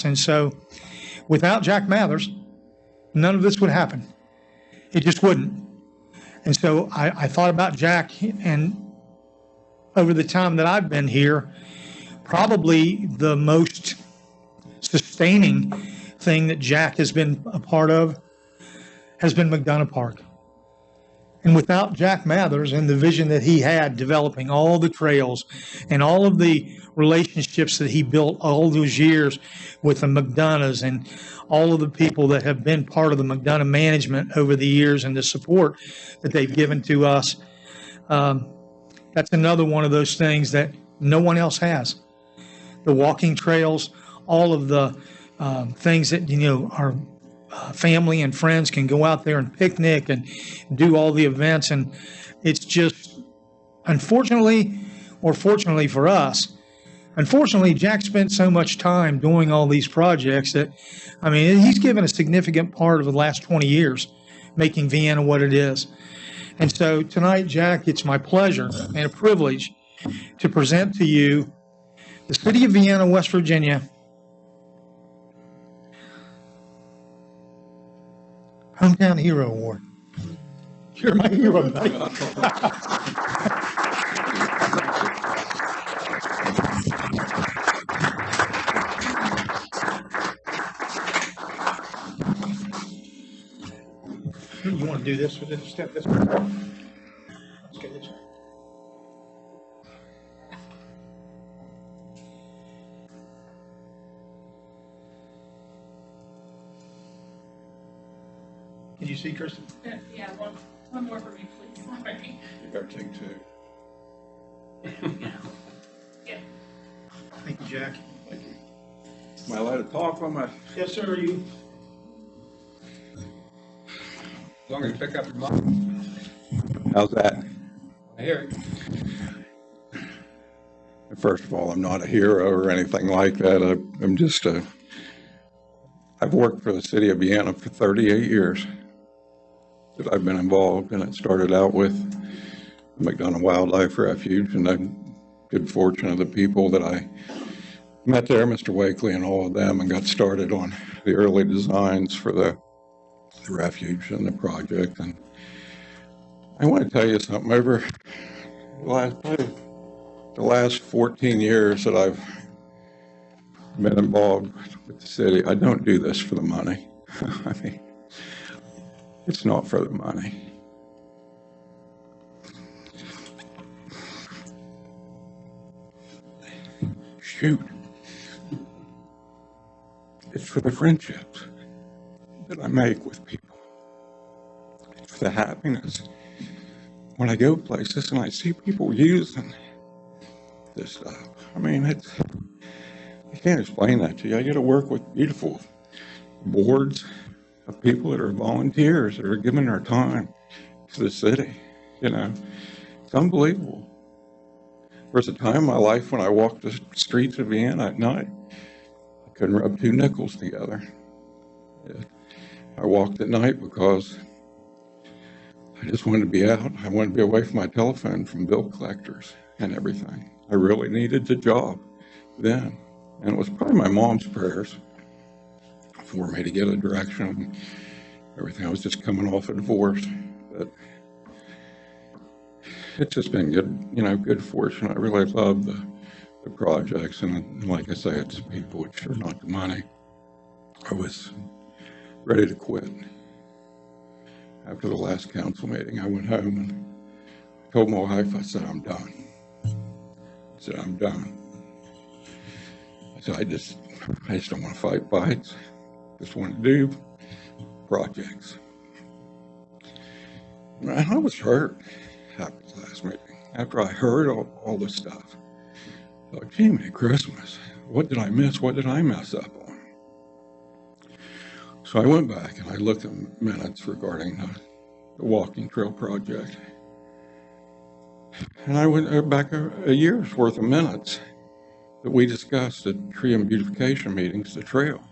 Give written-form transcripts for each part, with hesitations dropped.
And so without Jack Mathers, none of this would happen. It just wouldn't. And so I thought about Jack, and over the time that I've been here, probably the most sustaining thing that Jack has been a part of has been McDonough Park. And without Jack Mathers and the vision that he had developing all the trails and all of the relationships that he built all those years with the McDonoughs and all of the people that have been part of the McDonough management over the years and the support that they've given to us, that's another one of those things that no one else has. The walking trails, all of the things that, our family and friends can go out there and picnic and do all the events. And it's just, unfortunately, or fortunately for us, unfortunately, Jack spent so much time doing all these projects that, he's given a significant part of the last 20 years making Vienna what it is. And so tonight, Jack, it's my pleasure and a privilege to present to you the City of Vienna, West Virginia Hometown Hero Award. You're my hero, buddy. You want to do this with this step this way? Let's get this. Can you see, Kristen? Yeah, one more for me, please. Sorry. You better take two. Yeah. Thank you, Jack. Thank you. Am I allowed to talk on my? Yes, sir. You. As long as you pick up your mic. How's that? I hear it. First of all, I'm not a hero or anything like that. I'm just I've worked for the city of Vienna for 38 years that I've been involved, and it started out with the McDonough Wildlife Refuge, and I'm good fortune of the people that I met there, Mr. Wakely and all of them, and got started on the early designs for the refuge and the project. And I want to tell you something. Over the last 14 years that I've been involved with the city, I don't do this for the money. It's not for the money. Shoot. It's for the friendships that I make with people. It's for the happiness. When I go places and I see people using this stuff, I can't explain that to you. I get to work with beautiful boards of people that are volunteers, that are giving their time to the city. It's unbelievable. There was a time in my life when I walked the streets of Vienna at night, I couldn't rub two nickels together. I walked at night because I just wanted to be out. I wanted to be away from my telephone, from bill collectors and everything. I really needed the job then. And it was probably my mom's prayers for me to get a direction and everything. I was just coming off a divorce. But it's just been good fortune. I really love the projects. And like I say, it's the people, it's sure not the money. I was ready to quit. After the last council meeting, I went home and told my wife, I said, I'm done. I'm done. I said, I just don't want to fight fights. Just want to do projects. And I was hurt after the last meeting. After I heard all this stuff, I thought, gee, man, Christmas, what did I miss? What did I mess up on? So I went back and I looked at minutes regarding the walking trail project. And I went back a year's worth of minutes that we discussed at tree and beautification meetings, the trail.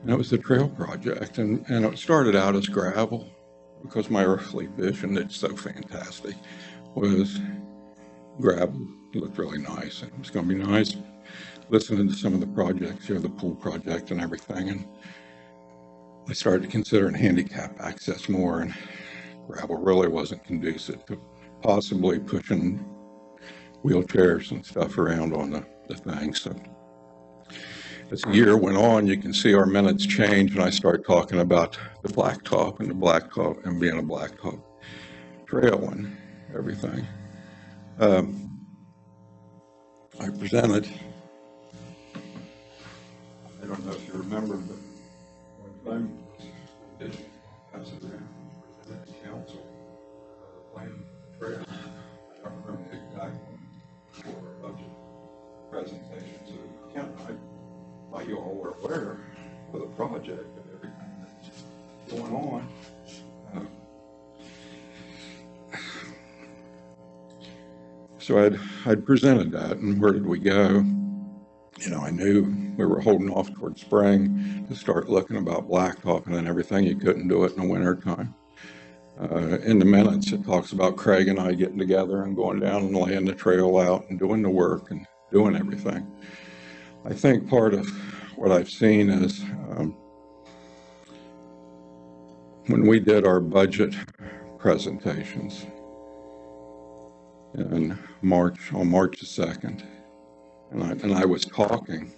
And it was the trail project, and it started out as gravel because my earthly vision, it's so fantastic, was gravel. It looked really nice, and it was going to be nice listening to some of the projects, the pool project and everything, and I started considering handicap access more, and gravel really wasn't conducive to possibly pushing wheelchairs and stuff around on the thing. So as the year went on, you can see our minutes change, and I start talking about the blacktop and the blacktop and being a blacktop trail and everything. I presented, I don't know if you remember, but one time I did pass it around, presented to council, the plan of the trail. I don't remember the exact one for a budget presentation, so while you all were aware of the project and everything that's going on. So I'd presented that, and where did we go? I knew we were holding off toward spring to start looking about blacktopping and everything. You couldn't do it in the winter time. In the minutes, it talks about Craig and I getting together and going down and laying the trail out and doing the work and doing everything. I think part of what I've seen is when we did our budget presentations in March, on March the 2nd, and I was talking,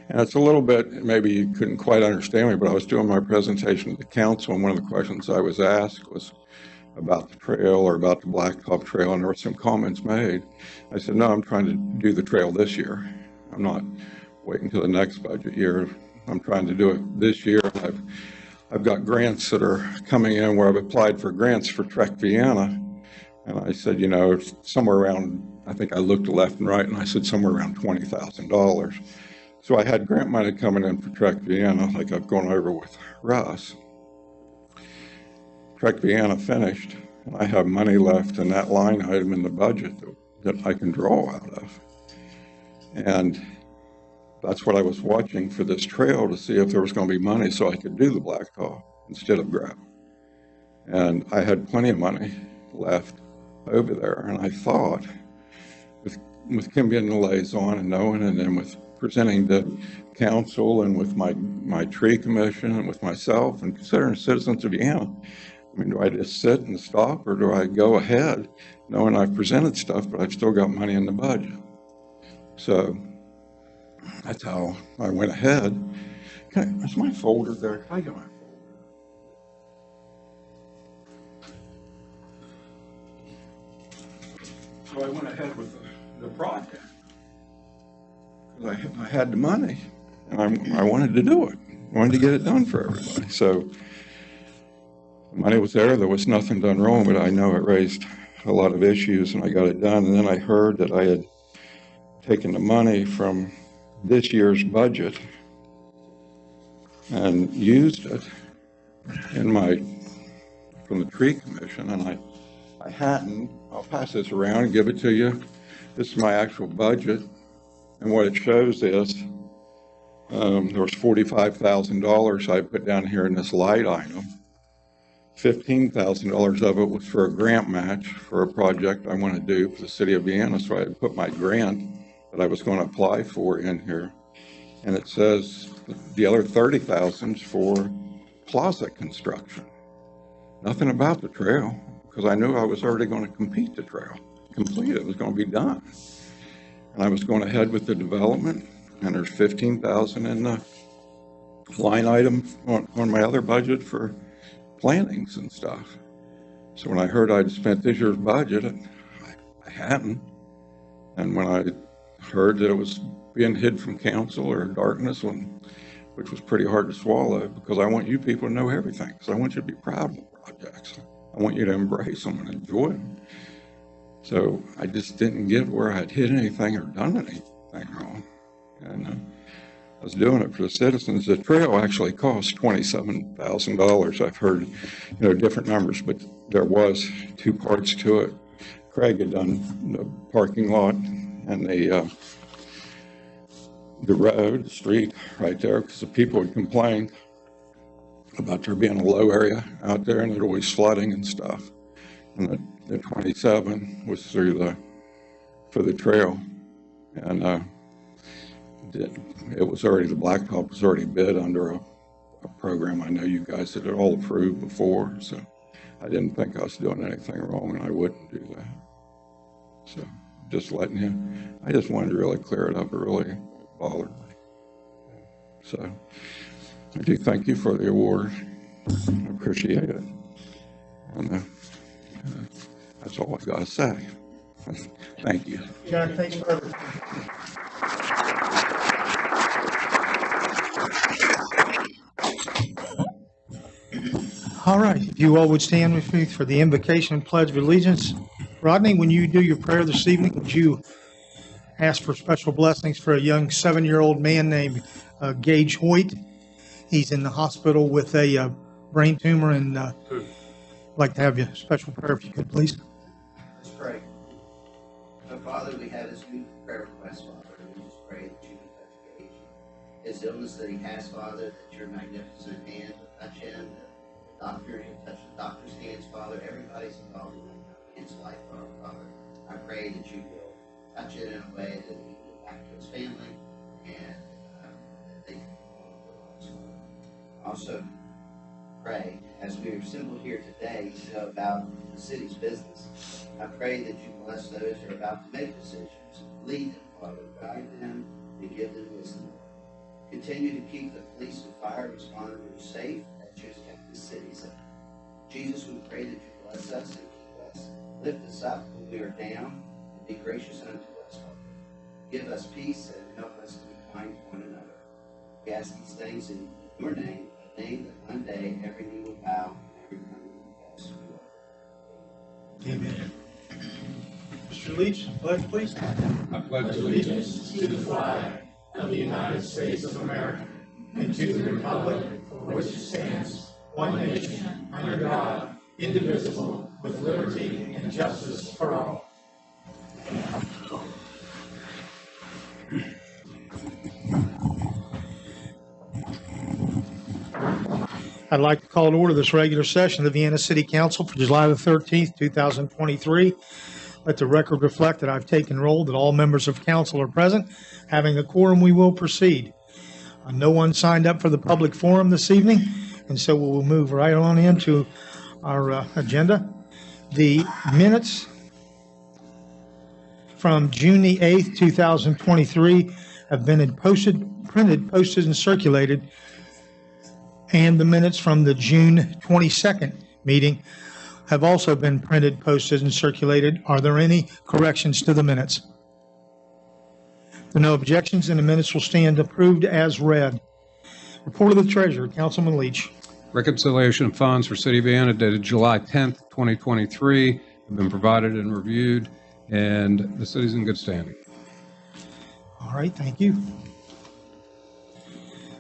and it's a little bit, maybe you couldn't quite understand me, but I was doing my presentation to the council, and one of the questions I was asked was about the trail or about the blacktop trail, and there were some comments made. I said, no, I'm trying to do the trail this year. I'm not waiting till the next budget year. I'm trying to do it this year. I've got grants that are coming in where I've applied for grants for Trek Vienna. And I said, somewhere around, I think I looked left and right, and I said somewhere around $20,000. So I had grant money coming in for Trek Vienna, like I've gone over with Russ. Trek Vienna finished, and I have money left in that line item in the budget that I can draw out of. And that's what I was watching for this trail, to see if there was going to be money so I could do the blacktop instead of gravel. And I had plenty of money left over there, and I thought, with Kim being the liaison and knowing, and then with presenting to council and with my tree commission and with myself and considering citizens of Vienna, do I just sit and stop, or do I go ahead knowing I've presented stuff, but I've still got money in the budget? So that's how I went ahead. Is my folder there? Can I get my folder? So I went ahead with the project because I had the money, and I wanted to do it. I wanted to get it done for everybody. So the money was there. There was nothing done wrong, but I know it raised a lot of issues, and I got it done. And then I heard that I had taken the money from this year's budget and used it from the tree commission, and I hadn't. I'll pass this around and give it to you. This is my actual budget, and what it shows is there was $45,000 I put down here in this light item. $15,000 of it was for a grant match for a project I want to do for the city of Vienna, so I had put my grant that I was going to apply for in here. And it says the other $30,000 for plaza construction. Nothing about the trail, because I knew I was already going to complete the trail. It was going to be done. And I was going ahead with the development, and there's $15,000 in the line item on my other budget for plantings and stuff. So when I heard I'd spent this year's budget, I hadn't. And when I heard that it was being hid from council or darkness, which was pretty hard to swallow, because I want you people to know everything, because I want you to be proud of the projects. I want you to embrace them and enjoy them. So I just didn't get where I had hid anything or done anything wrong. And I was doing it for the citizens. The trail actually cost $27,000. I've heard, different numbers, but there was two parts to it. Craig had done the parking lot and the road, the street right there, because the people would complain about there being a low area out there and it always flooding and stuff. And the 27 was for the trail. And it was already, the blacktop was already bid under a program I know you guys had all approved before, so I didn't think I was doing anything wrong, and I wouldn't do that. So just letting you, I just wanted to really clear it up. It really bothered me. So I do thank you for the award. I appreciate it. And that's all I got to say. Thank you. Jack, thanks for everything. All right, if you all would stand with me for the invocation and pledge of allegiance. Rodney, when you do your prayer this evening, would you ask for special blessings for a young 7-year-old man named Gage Hoyt? He's in the hospital with a brain tumor, and I'd like to have you special prayer if you could, please. Let's pray. So, Father, we have this new prayer request, Father. We just pray that you would touch Gage. His illness that he has, Father, that your magnificent hand would touch him, the doctor, you touch the doctor's hands, Father. Everybody's involved in that man's life, Father. I pray that you will touch it in a way that he can get back to his family and that they can go on with their lives. Also, pray, as we are assembled here today to know about the city's business, I pray that you bless those who are about to make decisions. Lead them, Father, guide them, and give them wisdom. Continue to keep the police and fire responders safe as you have kept the city safe. Jesus, we pray that you bless us and keep us. Lift us up when we are down, and be gracious unto us, Father. Give us peace and help us to be kind to one another. We ask these things in your name, a name that one day every knee will bow and every tongue will confess you are. Amen. Mr. Leach, pledge, please. I pledge allegiance to the flag of the United States of America and to the republic for which it stands, one nation, under God, indivisible, with liberty and justice for all. I'd like to call to order this regular session of the Vienna City Council for July the 13th, 2023. Let the record reflect that I've taken roll, that all members of council are present. Having a quorum, we will proceed. No one signed up for the public forum this evening, and so we'll move right on into our agenda. The minutes from June the 8th, 2023 have been printed, posted, and circulated, and the minutes from the June 22nd meeting have also been printed, posted, and circulated. Are there any corrections to the minutes? If there are no objections, then the minutes will stand approved as read. Report of the Treasurer, Councilman Leach. Reconciliation of funds for City of Vienna dated July 10th, 2023 have been provided and reviewed, and the city's in good standing. All right, thank you.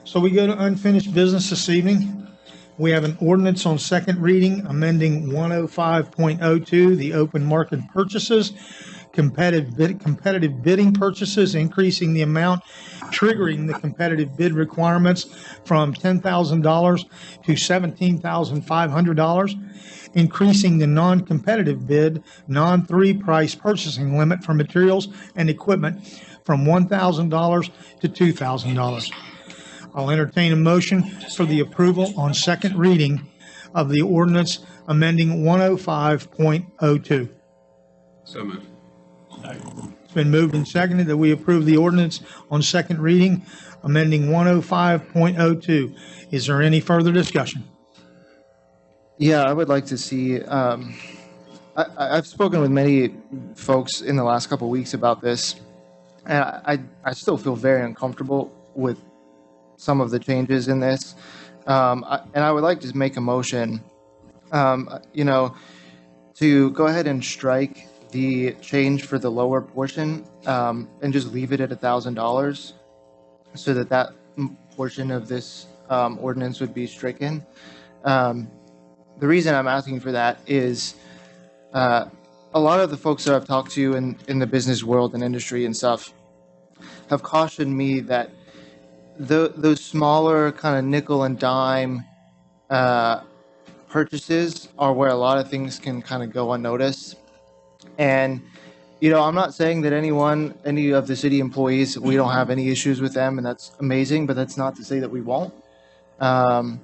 So we go to unfinished business this evening. We have an ordinance on second reading amending 105.02, the open market purchases, competitive bidding purchases, increasing the amount triggering the competitive bid requirements from $10,000 to $17,500, increasing the non-competitive bid, non-three price purchasing limit for materials and equipment from $1,000 to $2,000. I'll entertain a motion for the approval on second reading of the ordinance amending 105.02. So moved. It's been moved and seconded that we approve the ordinance on second reading amending 105.02. Is there any further discussion? Yeah, I would like to see, I've spoken with many folks in the last couple of weeks about this, and I still feel very uncomfortable with some of the changes in this. And I would like to make a motion, to go ahead and strike the change for the lower portion and just leave it at $1,000 so that portion of this ordinance would be stricken. The reason I'm asking for that is a lot of the folks that I've talked to in the business world and industry and stuff have cautioned me that those smaller kind of nickel and dime purchases are where a lot of things can kind of go unnoticed. And I'm not saying that any of the city employees, we don't have any issues with them, and that's amazing, but that's not to say that we won't. Um,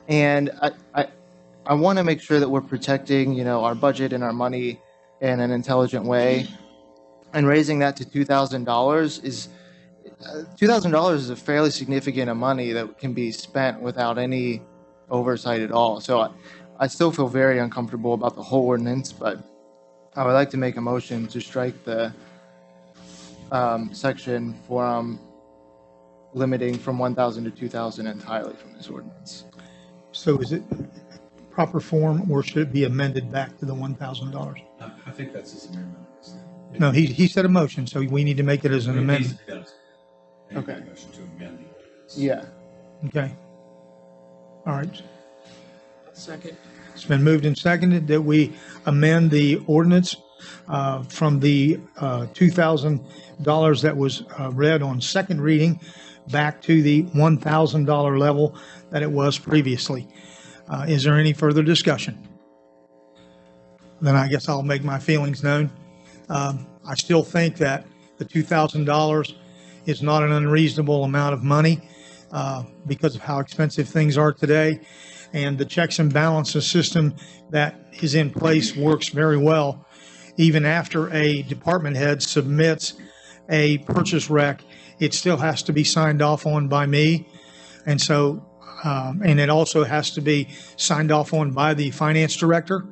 and I want to make sure that we're protecting, our budget and our money in an intelligent way. And raising that to $2,000 is $2,000 is a fairly significant amount of money that can be spent without any oversight at all. So I still feel very uncomfortable about the whole ordinance, but I would like to make a motion to strike the section from limiting from 1,000 to 2,000 entirely from this ordinance. So is it proper form, or should it be amended back to the $1,000? I think that's his amendment. No, he said a motion, so we need to make it as an amendment. Okay. Motion to amend the ordinance. Yeah. Okay. All right. Second. It's been moved and seconded that we amend the ordinance from the $2,000 that was read on second reading back to the $1,000 level that it was previously. Is there any further discussion? Then I guess I'll make my feelings known. I still think that the $2,000 is not an unreasonable amount of money because of how expensive things are today. And the checks and balances system that is in place works very well. Even after a department head submits a purchase rec, it still has to be signed off on by me. And so, and it also has to be signed off on by the finance director.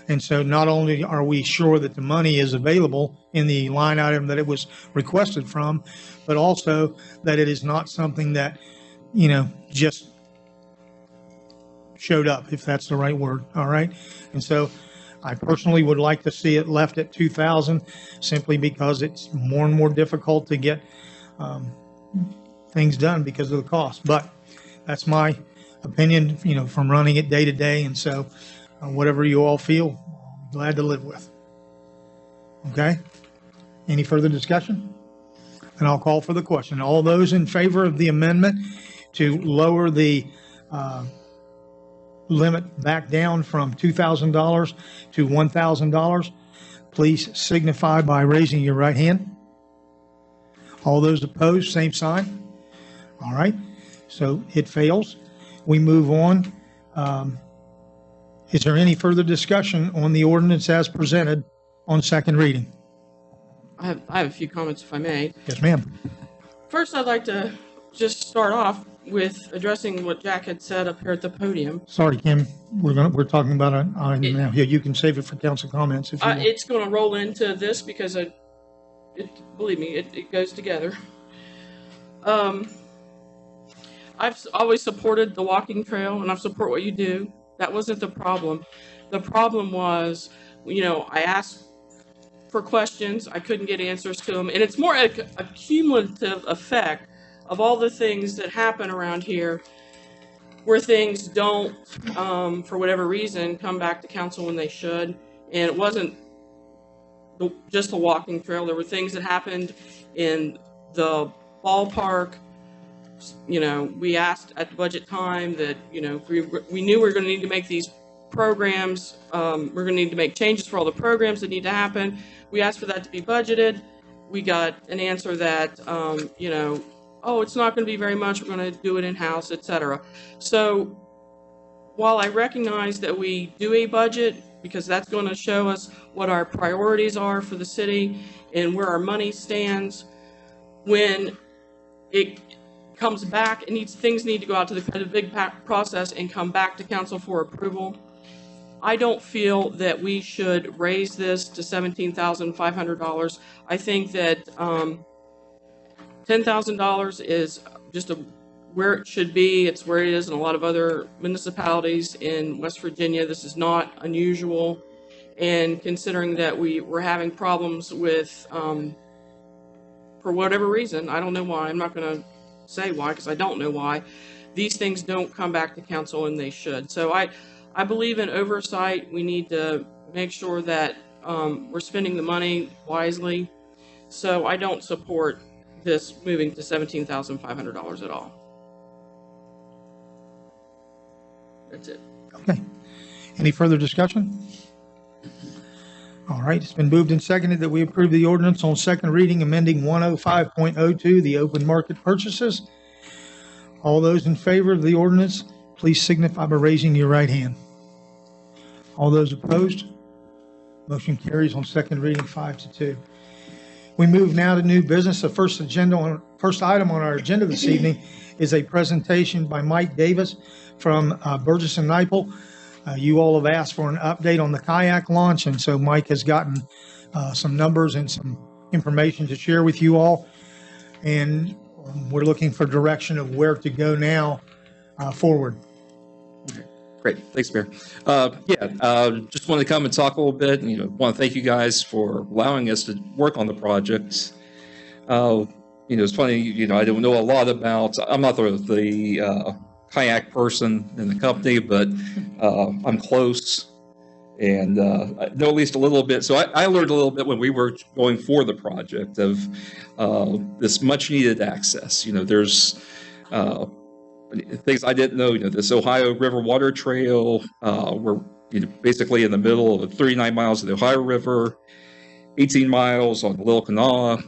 And so not only are we sure that the money is available in the line item that it was requested from, but also that it is not something that, just showed up, if that's the right word. All right. And so I personally would like to see it left at 2,000 simply because it's more and more difficult to get things done because of the cost. But that's my opinion, from running it day to day. And so whatever you all feel, I'm glad to live with. Okay. Any further discussion? And I'll call for the question. All those in favor of the amendment to lower the limit back down from $2,000 to $1,000, please signify by raising your right hand. All those opposed, same sign. All right, so it fails. We move on. Is there any further discussion on the ordinance as presented on second reading? I have a few comments, if I may. Yes, ma'am. First, I'd like to just start off with addressing what Jack had said up here at the podium. Sorry, Kim. We're talking about an item now. Here, you can save it for council comments if you want. It's going to roll into this because believe me, it goes together. I've always supported the walking trail, and I support what you do. That wasn't the problem. The problem was, I asked for questions, I couldn't get answers to them, and it's more a cumulative effect of all the things that happen around here where things don't, for whatever reason, come back to council when they should. And it wasn't just a walking trail. There were things that happened in the ballpark. We asked at the budget time that, we knew we were going to need to make these programs. We're going to need to make changes for all the programs that need to happen. We asked for that to be budgeted. We got an answer that, oh, it's not going to be very much. We're going to do it in-house, etc. So while I recognize that we do a budget, because that's going to show us what our priorities are for the city and where our money stands, when it comes back, things need to go out to the big process and come back to council for approval. I don't feel that we should raise this to $17,500. I think that $10,000 is just where it should be. It's where it is in a lot of other municipalities in West Virginia. This is not unusual. And considering that we're having problems with, for whatever reason, I don't know why, I'm not going to say why because I don't know why, these things don't come back to council, and they should. So I believe in oversight. We need to make sure that we're spending the money wisely. So I don't support this moving to $17,500 at all. That's it. Okay. Any further discussion? All right, it's been moved and seconded that we approve the ordinance on second reading, amending 105.02, the open market purchases. All those in favor of the ordinance, please signify by raising your right hand. All those opposed, motion carries on second reading 5-2. We move now to new business. The first item on our agenda this evening is a presentation by Mike Davis from Burgess and Nyepel. You all have asked for an update on the kayak launch, and so Mike has gotten some numbers and some information to share with you all. And we're looking for direction of where to go now forward. Great, thanks, Mayor. Just wanted to come and talk a little bit. Want to thank you guys for allowing us to work on the project. It's funny. I don't know a lot about. I'm not the kayak person in the company, but I'm close, and I know at least a little bit. So I learned a little bit when we were going for the project of this much needed access. There's things I didn't know. This Ohio River Water Trail, we're basically in the middle of 39 miles of the Ohio River, 18 miles on the Little Kanawha,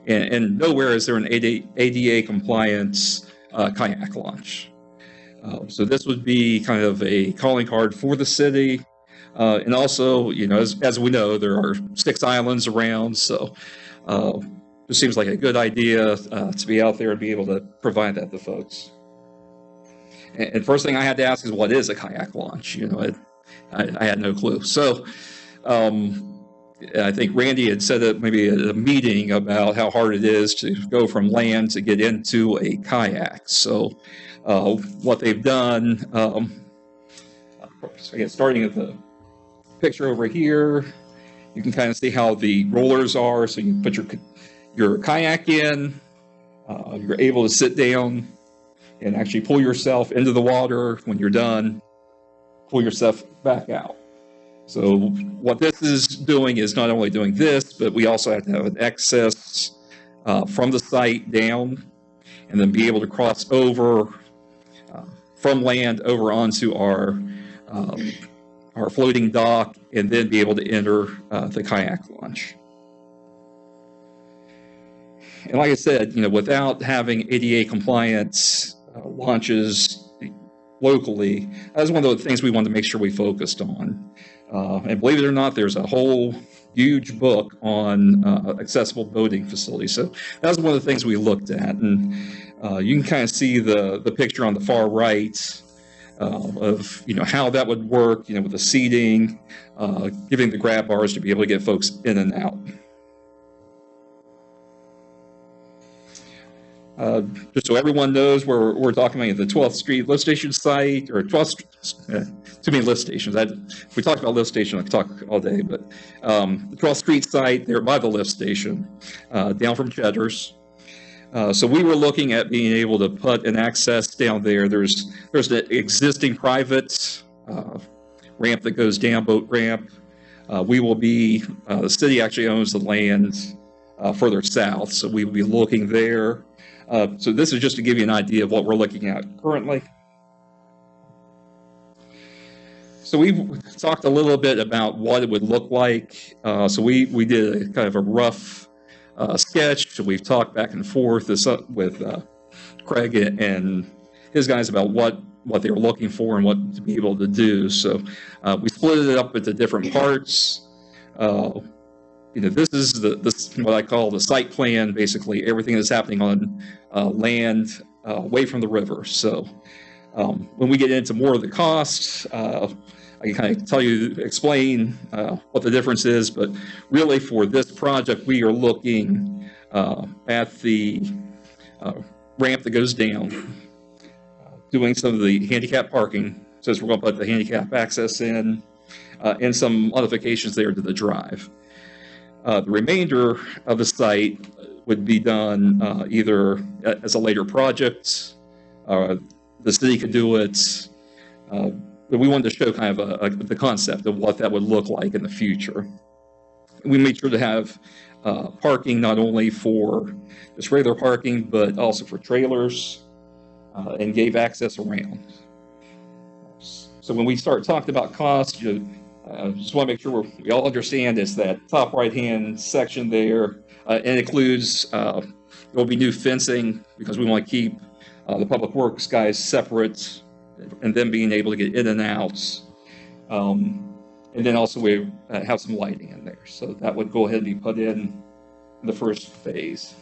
and nowhere is there an ADA compliance kayak launch. So this would be kind of a calling card for the city. And also, as we know, there are 6 islands around. So it seems like a good idea to be out there and be able to provide that to folks. And first thing I had to ask is, what is a kayak launch? I had no clue. So I think Randy had said it maybe at a meeting about how hard it is to go from land to get into a kayak. So what they've done, again, starting at the picture over here, you can kind of see how the rollers are. So you put your kayak in, you're able to sit down and actually pull yourself into the water. When you're done, pull yourself back out. So what this is doing is not only doing this, but we also have to have an access from the site down, and then be able to cross over from land over onto our floating dock, and then be able to enter the kayak launch. And like I said, without having ADA compliance launches locally, that's one of the things we wanted to make sure we focused on. And believe it or not, there's a whole huge book on accessible boating facilities. So that's one of the things we looked at. And you can kind of see the picture on the far right of how that would work, with the seating, giving the grab bars to be able to get folks in and out. Just so everyone knows, we're talking about the 12th Street lift station site, or 12th, too many lift stations. If we talk about lift station, I could talk all day, but the 12th Street site there by the lift station, down from Cheddar's. So we were looking at being able to put an access down there. There's an existing private ramp that goes down, boat ramp. We will be, the city actually owns the land further south, so we will be looking there. So this is just to give you an idea of what we're looking at currently. So we've talked a little bit about what it would look like. So we did a kind of a rough sketch. So we've talked back and forth with Craig and his guys about what they were looking for and what to be able to do. So we split it up into different parts. This is what I call the site plan, basically everything that's happening on land away from the river. So when we get into more of the costs, I can kind of explain what the difference is, but really for this project, we are looking at the ramp that goes down, doing some of the handicap parking, since we're going to put the handicap access in, and some modifications there to the drive. The remainder of the site would be done either as a later project, the city could do it, but we wanted to show kind of the concept of what that would look like in the future. We made sure to have parking not only for just regular parking, but also for trailers, and gave access around. So when we start talking about cost, Just want to make sure we all understand it's that top right-hand section there. And it includes, there will be new fencing because we want to keep the public works guys separate and them being able to get in and out. And then also we have some lighting in there. So that would go ahead and be put in the first phase.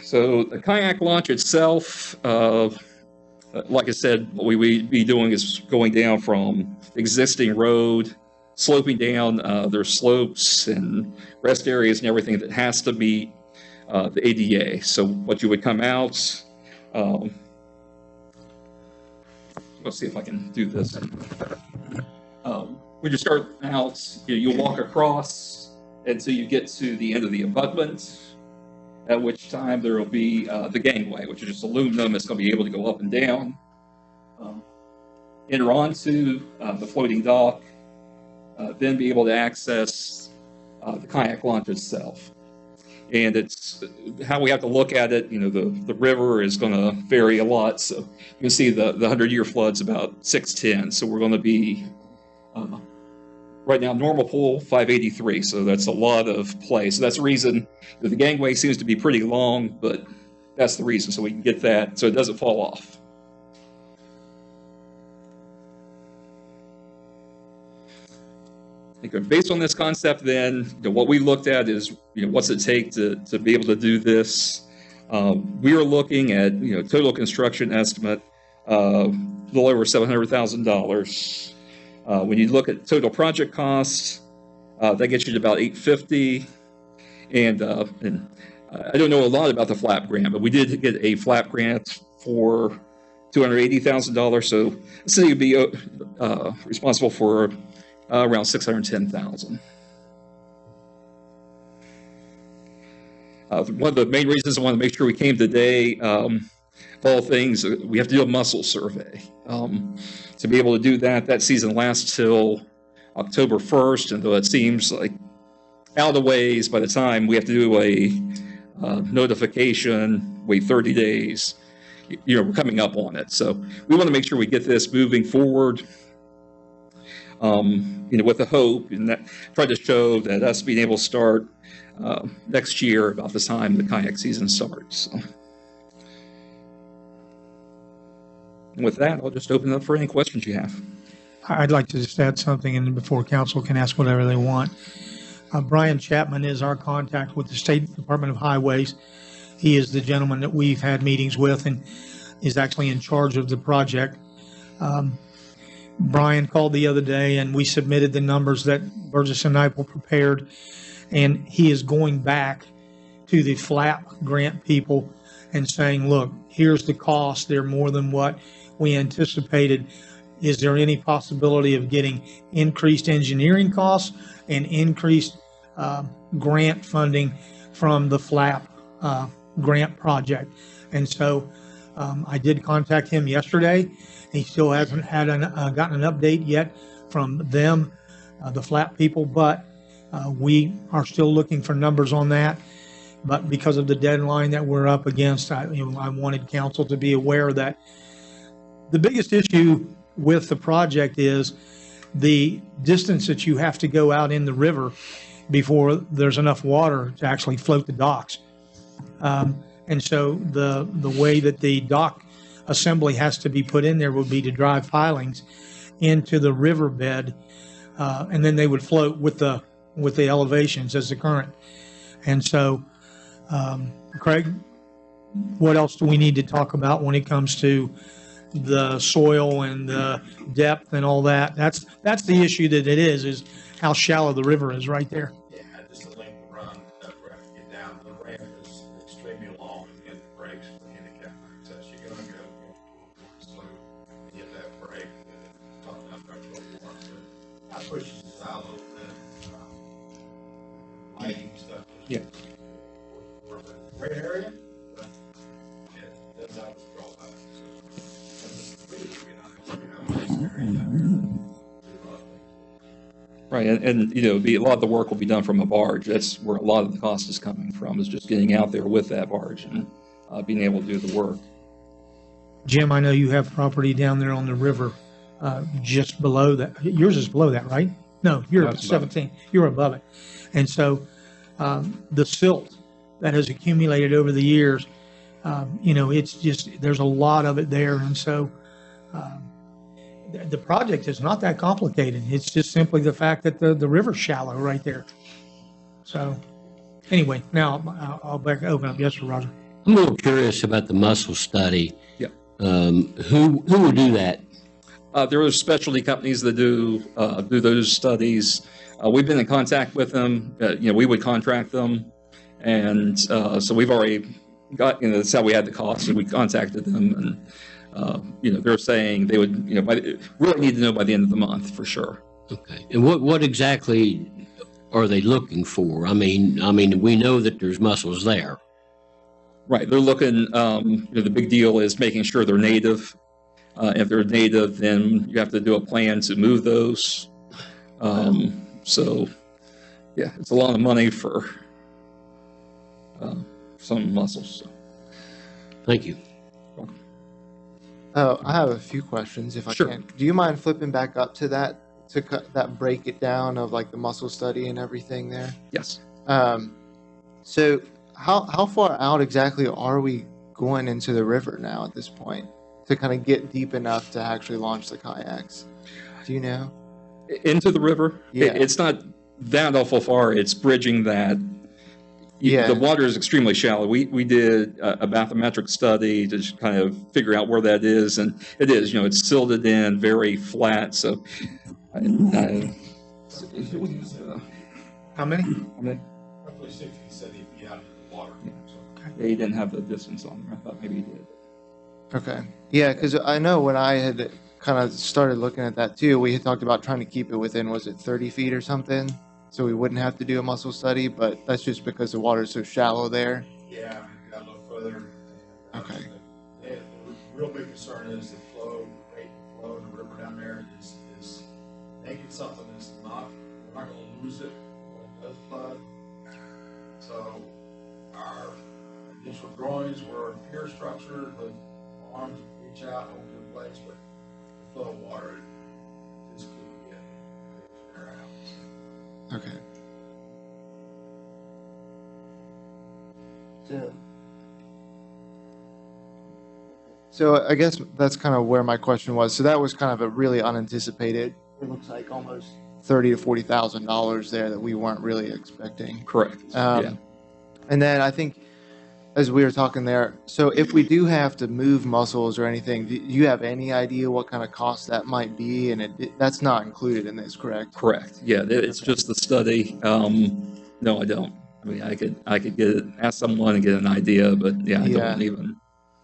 So the kayak launch itself, like I said, what we would be doing is going down from existing road, sloping down. There's slopes and rest areas and everything that has to meet the ADA. So what you would come out, let's see if I can do this. When you start out, you'll walk across until you get to the end of the abutment, at which time there will be the gangway, which is just aluminum. It's going to be able to go up and down. Enter onto the floating dock, then be able to access the kayak launch itself. And it's how we have to look at it. The river is going to vary a lot. So you can see the 100-year flood's about 610. So we're going to be, right now, normal pool, 583. So that's a lot of play. So that's the reason that the gangway seems to be pretty long, but that's the reason. So we can get that so it doesn't fall off. Based on this concept, then, what we looked at is, what's it take to be able to do this? We are looking at, total construction estimate, a little over $700,000. When you look at total project costs, that gets you to about $850. And I don't know a lot about the FLAP grant, but we did get a FLAP grant for $280,000. So the city would be responsible for around $610,000. One of the main reasons I want to make sure we came today, of all things, we have to do a muscle survey. To be able to do that, that season lasts till October 1st, and though it seems like out of ways, by the time we have to do a notification, wait 30 days, we're coming up on it. So we want to make sure we get this moving forward. With the hope and that try to show that us being able to start next year about the time the kayak season starts. So. And with that, I'll just open it up for any questions you have. I'd like to just add something, and before council can ask whatever they want. Brian Chapman is our contact with the State Department of Highways. He is the gentleman that we've had meetings with and is actually in charge of the project. Brian called the other day, and we submitted the numbers that Burgess and Nyepel prepared, and he is going back to the FLAP grant people and saying, look, here's the cost. They're more than what we anticipated. Is there any possibility of getting increased engineering costs and increased grant funding from the FLAP grant project? And so I did contact him yesterday. He still hasn't had gotten an update yet from them, the FLAP people, but we are still looking for numbers on that. But because of the deadline that we're up against, I wanted council to be aware that the biggest issue with the project is the distance that you have to go out in the river before there's enough water to actually float the docks. And so the way that the dock assembly has to be put in there would be to drive pilings into the riverbed, and then they would float with the elevations as the current. And so, Craig, what else do we need to talk about when it comes to the soil and the depth and all that? That's the issue that it is how shallow the river is right there. Yeah, just the length of run that we have to get down. The ramp is extremely long and the brakes for handicap access. You're going to go slow and get that brake. Talking about pressure more. So I push it out a little bit. Lighting stuff. Yeah. Great area, but yeah, that's how it's drawn back. Right, and a lot of the work will be done from a barge. That's where a lot of the cost is coming from, is just getting out there with that barge and being able to do the work. Jim, I know you have property down there on the river. just below that. Yours is below that, right? No, you're That's above it. 17. You're above it. And so the silt that has accumulated over the years, it's just, there's a lot of it there. And so the project is not that complicated. It's just simply the fact that the river's shallow right there. So anyway, now I'll back open up. Yes, sir, Roger. I'm a little curious about the muscle study. Yeah. Who would do that? There are specialty companies that do those studies. We've been in contact with them. We would contract them, and so we've already got. That's how we had the cost. So we contacted them, and they're saying they would. Really need to know by the end of the month for sure. Okay. And what exactly are they looking for? I mean, we know that there's mussels there. Right. They're looking. The big deal is making sure they're native. If they're native, then you have to do a plan to move those. So, yeah, it's a lot of money for some mussels. So. Thank you. I have a few questions if I Sure. can. Do you mind flipping back up to that, break it down of like the muscle study and everything there? Yes. So how far out exactly are we going into the river now at this point to kind of get deep enough to actually launch the kayaks? Do you know? Into the river? Yeah. It's not that awful far. It's bridging that. Yeah. The water is extremely shallow. We did a bathymetric study to just kind of figure out where that is, and it is. It's silted in, very flat. So, How many? Roughly 60, 70 feet out of the water. So. Yeah, he didn't have the distance on there. I thought maybe he did. Okay. Yeah, because I know when I had kind of started looking at that too, we had talked about trying to keep it within, was it 30 feet or something? So we wouldn't have to do a muscle study, but that's just because the water is so shallow there. Yeah, we got a little further. Okay. The real big concern is the flow, the rate of flow in the river down there is making something that's not, we're not going to lose it when it does flood. So our initial drawings were a pier structure, the arms reach out over the place, but the flow of water just couldn't get there out. Okay. So I guess that's kind of where my question was. So that was kind of a really unanticipated, it looks like almost $30,000 to $40,000 there that we weren't really expecting. Correct. Yeah. And then I think, as we were talking there, so if we do have to move mussels or anything, do you have any idea what kind of cost that might be? And that's not included in this, correct? Correct. Yeah, it's just the study. No, I don't. I mean, I could ask someone and get an idea, but yeah, I don't even.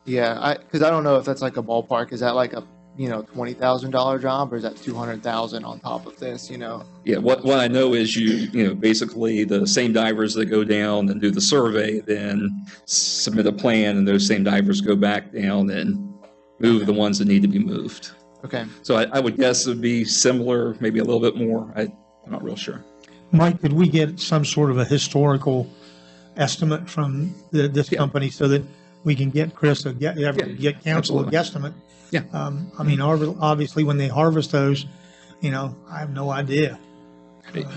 Yeah, because I don't know if that's like a ballpark. Is that like a $20,000 job, or is that $200,000 on top of this? Yeah, what I know is basically the same divers that go down and do the survey then submit a plan, and those same divers go back down and move the ones that need to be moved. Okay. So I would guess it would be similar, maybe a little bit more. I'm not real sure. Mike, could we get some sort of a historical estimate from this company so that we can get Chris get council a absolutely. guesstimate? Yeah. I mean, obviously, when they harvest those, I have no idea.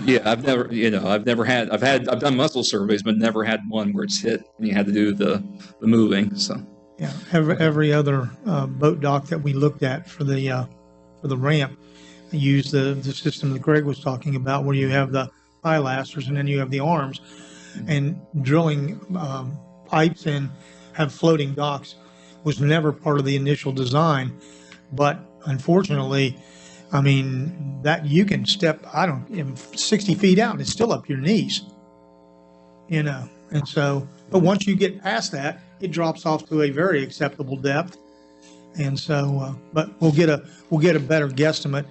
Yeah, I've done mussel surveys, but never had one where it's hit and you had to do the moving. So Yeah, every other boat dock that we looked at for the ramp used the system that Greg was talking about, where you have the pilasters and then you have the arms, and drilling pipes and have floating docks was never part of the initial design. But unfortunately, I mean, that you can step, 60 feet out and it's still up your knees, and so, but once you get past that, it drops off to a very acceptable depth. And so, but we'll get a better guesstimate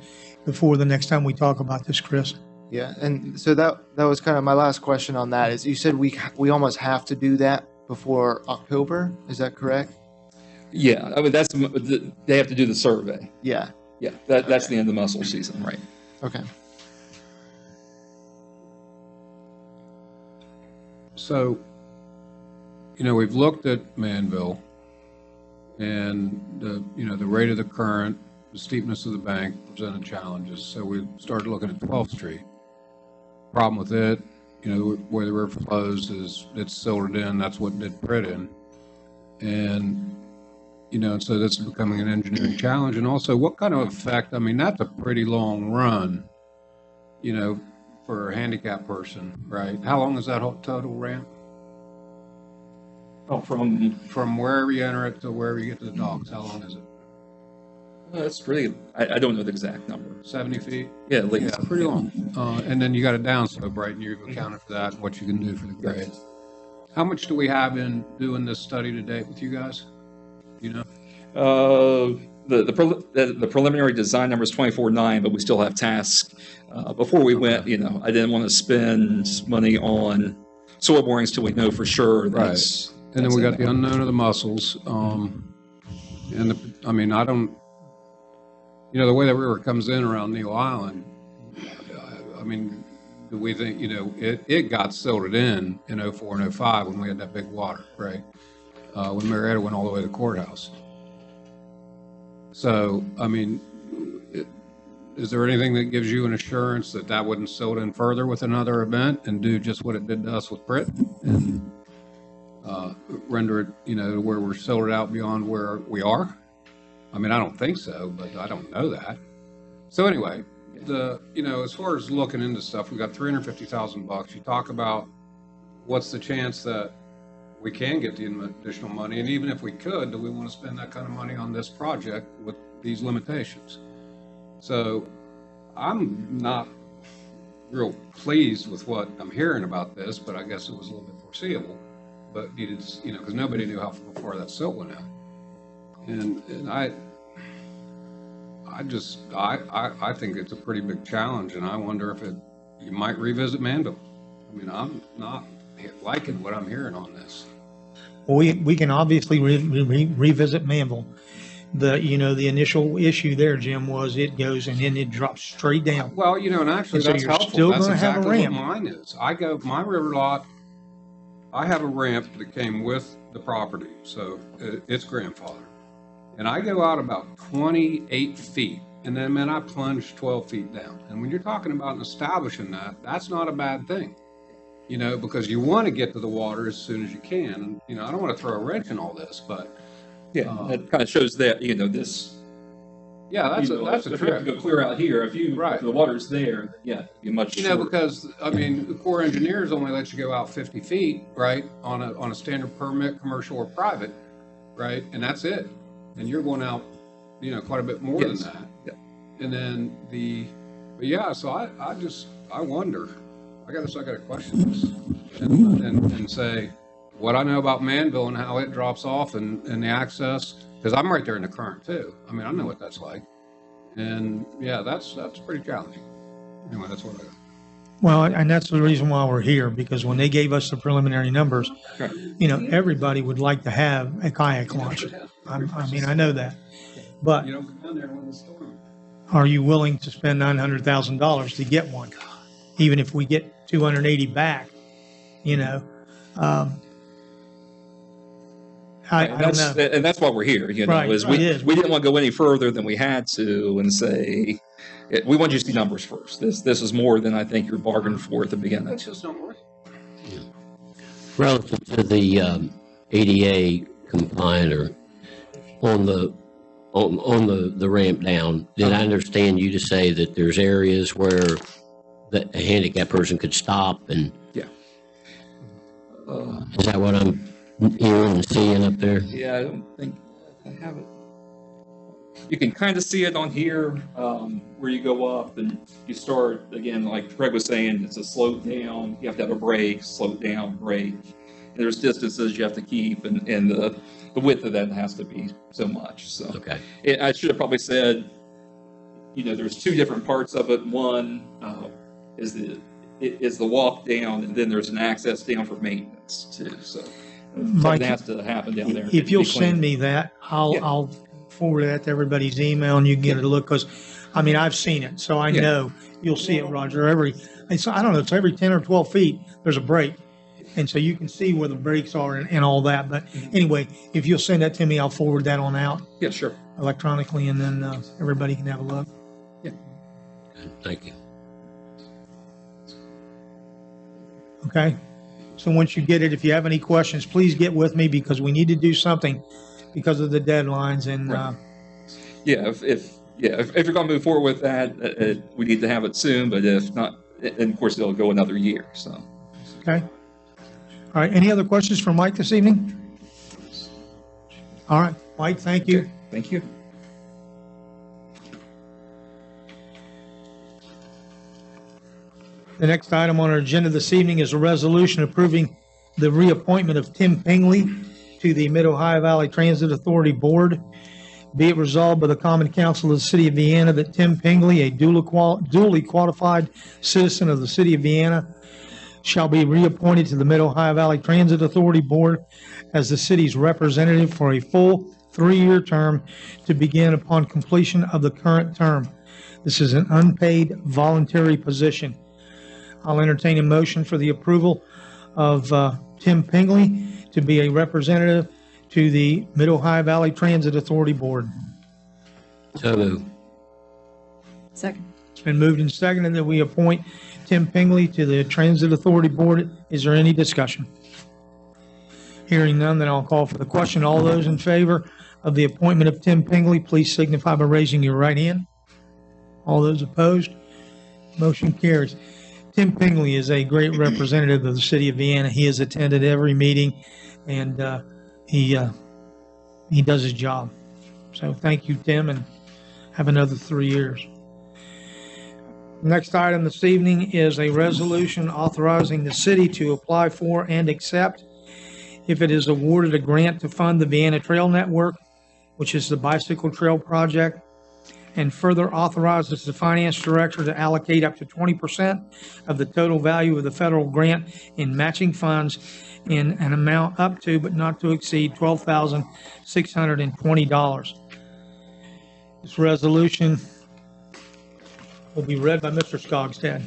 before the next time we talk about this, Chris. Yeah, and so that was kind of my last question on that. Is you said we almost have to do that before October? Is that correct? yeah, I mean they have to do the survey. Yeah. Yeah, that's the end of the mussel season, right? Okay. So, we've looked at Manville and the rate of the current the steepness of the bank presented challenges. So we started looking at 12th Street. Problem with it, where the river flows is it's silted in. That's what did Pritt in. And, so that's becoming an engineering challenge. And also, what kind of effect? I mean, that's a pretty long run, for a handicapped person, right? How long is that whole total ramp? Oh, From wherever you enter it to wherever you get to the docks, how long is it? that's really, I don't know the exact number. 70 feet? Yeah, at least. Yeah, pretty long. And then you got a downslope, right? And you've accounted for that and what you can do for the grade. How much do we have in doing this study to date with you guys? The preliminary design number is 24.9, but we still have tasks. Before we went, I didn't want to spend money on soil borings till we know for sure. Right. And then we got the unknown of the mussels. I don't, the way that river comes in around Neal Island, do we think, it got silted in 04 and 05 when we had that big water, right? When Marietta went all the way to the courthouse. So, is there anything that gives you an assurance that that wouldn't silt in further with another event and do just what it did to us with Pritt and render it, to where we're silted out beyond where we are? I don't think so, but I don't know that. So anyway, as far as looking into stuff, we got $350,000. You talk about what's the chance that we can get the additional money, and even if we could, do we want to spend that kind of money on this project with these limitations? So I'm not real pleased with what I'm hearing about this, but I guess it was a little bit foreseeable, but needed, because nobody knew how far that silt went out. And I think it's a pretty big challenge, and I wonder if you might revisit Manville. I'm not liking what I'm hearing on this. Well, we can obviously revisit Manville. The initial issue there, Jim, was it goes and then it drops straight down. Well, and actually And so that's you're helpful. still That's gonna have a exactly what ramp. mine is. My river lot, I have a ramp that came with the property, so it's grandfathered. And I go out about 28 feet, and then, I plunge 12 feet down. And when you're talking about establishing that, that's not a bad thing, because you want to get to the water as soon as you can. And, I don't want to throw a wrench in all this, but. Yeah, it kind of shows that, this. Yeah, that's a if you have trick. to go clear out here, if the water's there, yeah, you're much shorter. Because, the Corps of Engineers only lets you go out 50 feet, right, on a standard permit, commercial or private, right? And that's it. And you're going out, quite a bit more than that. Yeah. And then so I wonder, I got to question this and say what I know about Manville and how it drops off and the access, because I'm right there in the current too. I know what that's like. And yeah, that's pretty challenging. Anyway, that's what I got. Well, and that's the reason why we're here, because when they gave us the preliminary numbers, everybody would like to have a kayak launch. I know that. But You don't come down there when the storm. are you willing to spend $900,000 to get one? Even if we get 280 back, I don't know. And that's why we're here, Right, is it is. we didn't want to go any further than we had to and say, we want you to see numbers first. This is more than I think you're bargained for at the beginning. That's just not worth it. Relative to the ADA compliant or on the ramp down, did I understand you to say that there's areas where a handicapped person could stop and? Yeah. Is that what I'm hearing and seeing up there? Yeah, I don't think I have it. You can kind of see it on here, where you go up and you start, again, like Greg was saying, it's a slope down. You have to have a brake, slope down, brake. And there's distances you have to keep, and the width of that has to be so much. So Okay. I should have probably said, there's two different parts of it. One is the walk down, and then there's an access down for maintenance too. So Mike, something has to happen down there. if you'll send me that, I'll forward that to everybody's email and you can get it a look, because I've seen it, so I know you'll see it, Roger. I don't know, it's every 10 or 12 feet there's a break, And so you can see where the breaks are and all that. But anyway, if you'll send that to me, I'll forward that on out Yeah, sure. electronically, and then everybody can have a look. Thank you. Okay? So once you get it, if you have any questions, please get with me because we need to do something because of the deadlines. And Right. Yeah, if you're going to move forward with that, we need to have it soon. But if not, and of course it'll go another year. So. okay? All right. Any other questions for Mike this evening? All right, Mike, thank you. Thank you. The next item on our agenda this evening is a resolution approving the reappointment of Tim Pingley to the Mid-Ohio Valley Transit Authority Board. Be it resolved by the Common Council of the City of Vienna that Tim Pingley, a duly qualified citizen of the City of Vienna, shall be reappointed to the Mid-Ohio Valley Transit Authority Board as the city's representative for a full 3-year term to begin upon completion of the current term. This is an unpaid voluntary position. I'll entertain a motion for the approval of Tim Pingley to be a representative to the Mid-Ohio Valley Transit Authority Board. So moved. Second. It's been moved and seconded that we appoint Tim Pingley to the Transit Authority Board. Is there any discussion? Hearing none, then I'll call for the question. All those in favor of the appointment of Tim Pingley, please signify by raising your right hand. All those opposed, motion carries. Tim Pingley is a great representative of the City of Vienna. He has attended every meeting, and he does his job. So thank you, Tim, and have another 3 years. Next item this evening is a resolution authorizing the city to apply for and accept, if it is awarded, a grant to fund the Vienna Trail Network, which is the bicycle trail project, and further authorizes the finance director to allocate up to 20% of the total value of the federal grant in matching funds in an amount up to but not to exceed $12,620. This resolution will be read by Mr. Skogstad.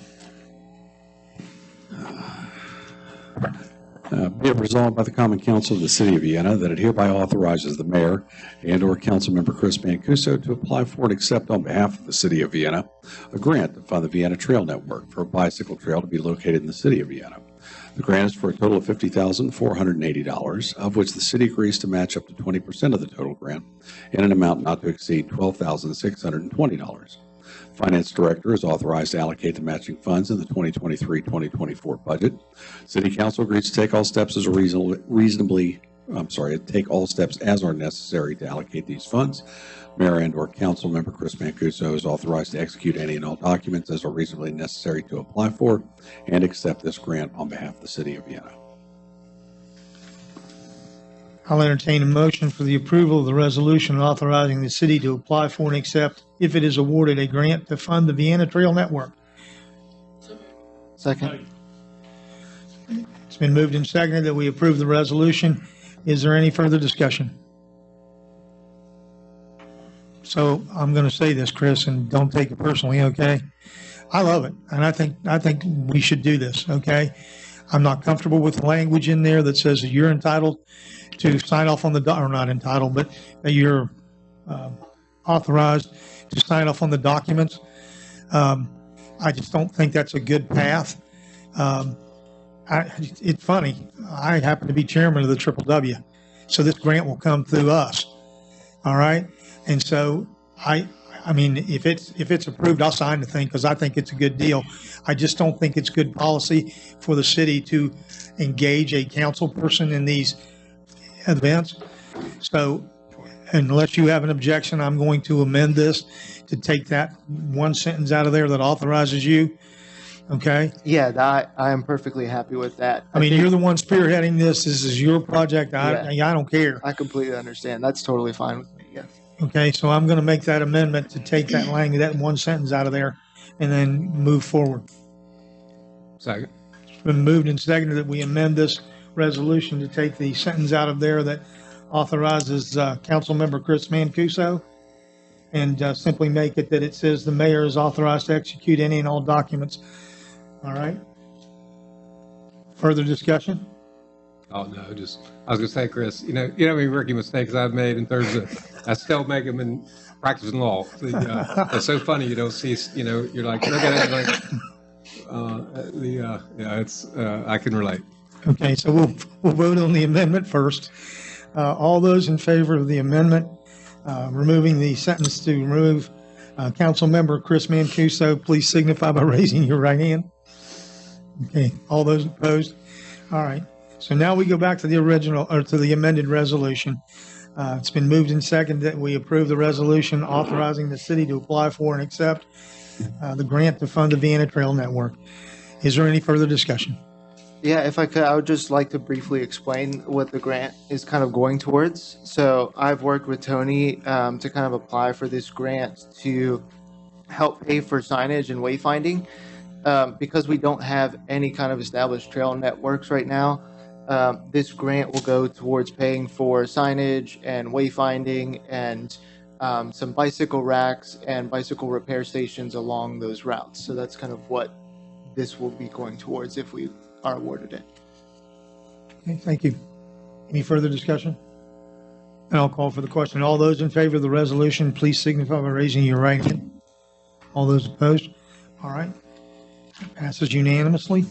Be it resolved by the Common Council of the City of Vienna that it hereby authorizes the mayor and/or Councilmember Chris Mancuso to apply for and accept on behalf of the City of Vienna a grant to fund the Vienna Trail Network for a bicycle trail to be located in the City of Vienna. The grant is for a total of $50,480, of which the city agrees to match up to 20% of the total grant in an amount not to exceed $12,620. Finance Director is authorized to allocate the matching funds in the 2023-2024 budget. City Council agrees to take all steps as take all steps as are necessary to allocate these funds. Mayor and/or Council Member Chris Mancuso is authorized to execute any and all documents as are reasonably necessary to apply for and accept this grant on behalf of the City of Vienna. I'll entertain a motion for the approval of the resolution authorizing the city to apply for and accept, if it is awarded, a grant to fund the Vienna Trail Network. Second. It's been moved and seconded that we approve the resolution. Is there any further discussion? So I'm going to say this, Chris, and don't take it personally, okay? I love it, and I think we should do this, okay? I'm not comfortable with the language in there that says that you're entitled to sign off on the, or not entitled, but that you're authorized to sign off on the documents. I just don't think that's a good path. It's funny, I happen to be chairman of the Triple W, so this grant will come through us, all right? And so I mean, if it's approved, I'll sign the thing because I think it's a good deal. I just don't think it's good policy for the city to engage a council person in these events. So unless you have an objection, I'm going to amend this to take that one sentence out of there that authorizes you. Okay? Yeah, I am perfectly happy with that. I mean, think- you're the one spearheading this. This is your project. I don't care. I completely understand. That's totally fine with me, yes. Okay, so I'm going to make that amendment to take that language, that one sentence out of there, and then move forward. Second. It's been moved and seconded that we amend this resolution to take the sentence out of there that authorizes Councilmember Chris Mancuso, and simply make it that it says the mayor is authorized to execute any and all documents. All right? Further discussion? Oh, no, just, I was gonna say, Chris, you know how many rookie mistakes I've made in terms of, I still make them in practicing law. It's so funny, you don't see, you're like, look at it, like, yeah, it's, I can relate. Okay, so we'll vote on the amendment first. All those in favor of the amendment, removing the sentence to remove Councilmember Chris Mancuso, please signify by raising your right hand. Okay, all those opposed? All right, so now we go back to the original, or to the amended resolution. It's been moved and seconded that we approve the resolution authorizing the city to apply for and accept the grant to fund the Vienna Trail Network. Is there any further discussion? Yeah, if I could, I would just like to briefly explain what the grant is kind of going towards. So I've worked with Tony to kind of apply for this grant to help pay for signage and wayfinding. Because we don't have any kind of established trail networks right now, this grant will go towards paying for signage and wayfinding and some bicycle racks and bicycle repair stations along those routes. So that's kind of what this will be going towards if we are awarded it. Okay, thank you. Any further discussion? And I'll call for the question. All those in favor of the resolution, please signify by raising your right hand. All those opposed? All right. Passes unanimously.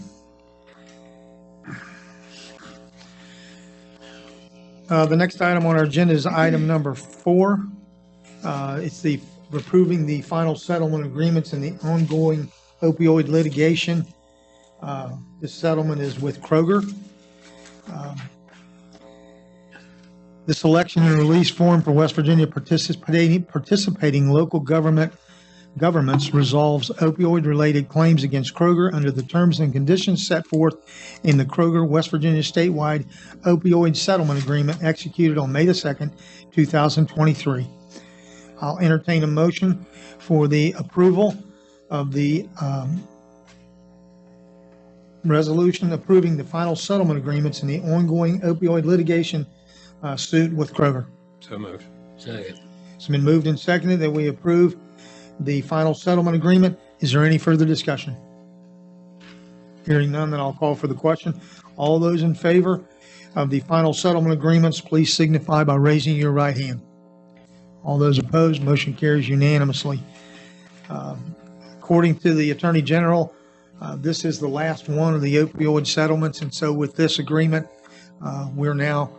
The next item on our agenda is item number 4. It's the approving the final settlement agreements in the ongoing opioid litigation. This settlement is with Kroger. The selection and release form for West Virginia participating local governments resolves opioid-related claims against Kroger under the terms and conditions set forth in the Kroger West Virginia statewide opioid settlement agreement executed on May the 2nd, 2023. I'll entertain a motion for the approval of the resolution approving the final settlement agreements in the ongoing opioid litigation suit with Kroger. So moved. Second. It's been moved and seconded that we approve the final settlement agreement. Is there any further discussion? Hearing none, then I'll call for the question. All those in favor of the final settlement agreements, please signify by raising your right hand. All those opposed, motion carries unanimously. According to the Attorney General, this is the last one of the opioid settlements, and so with this agreement, we're now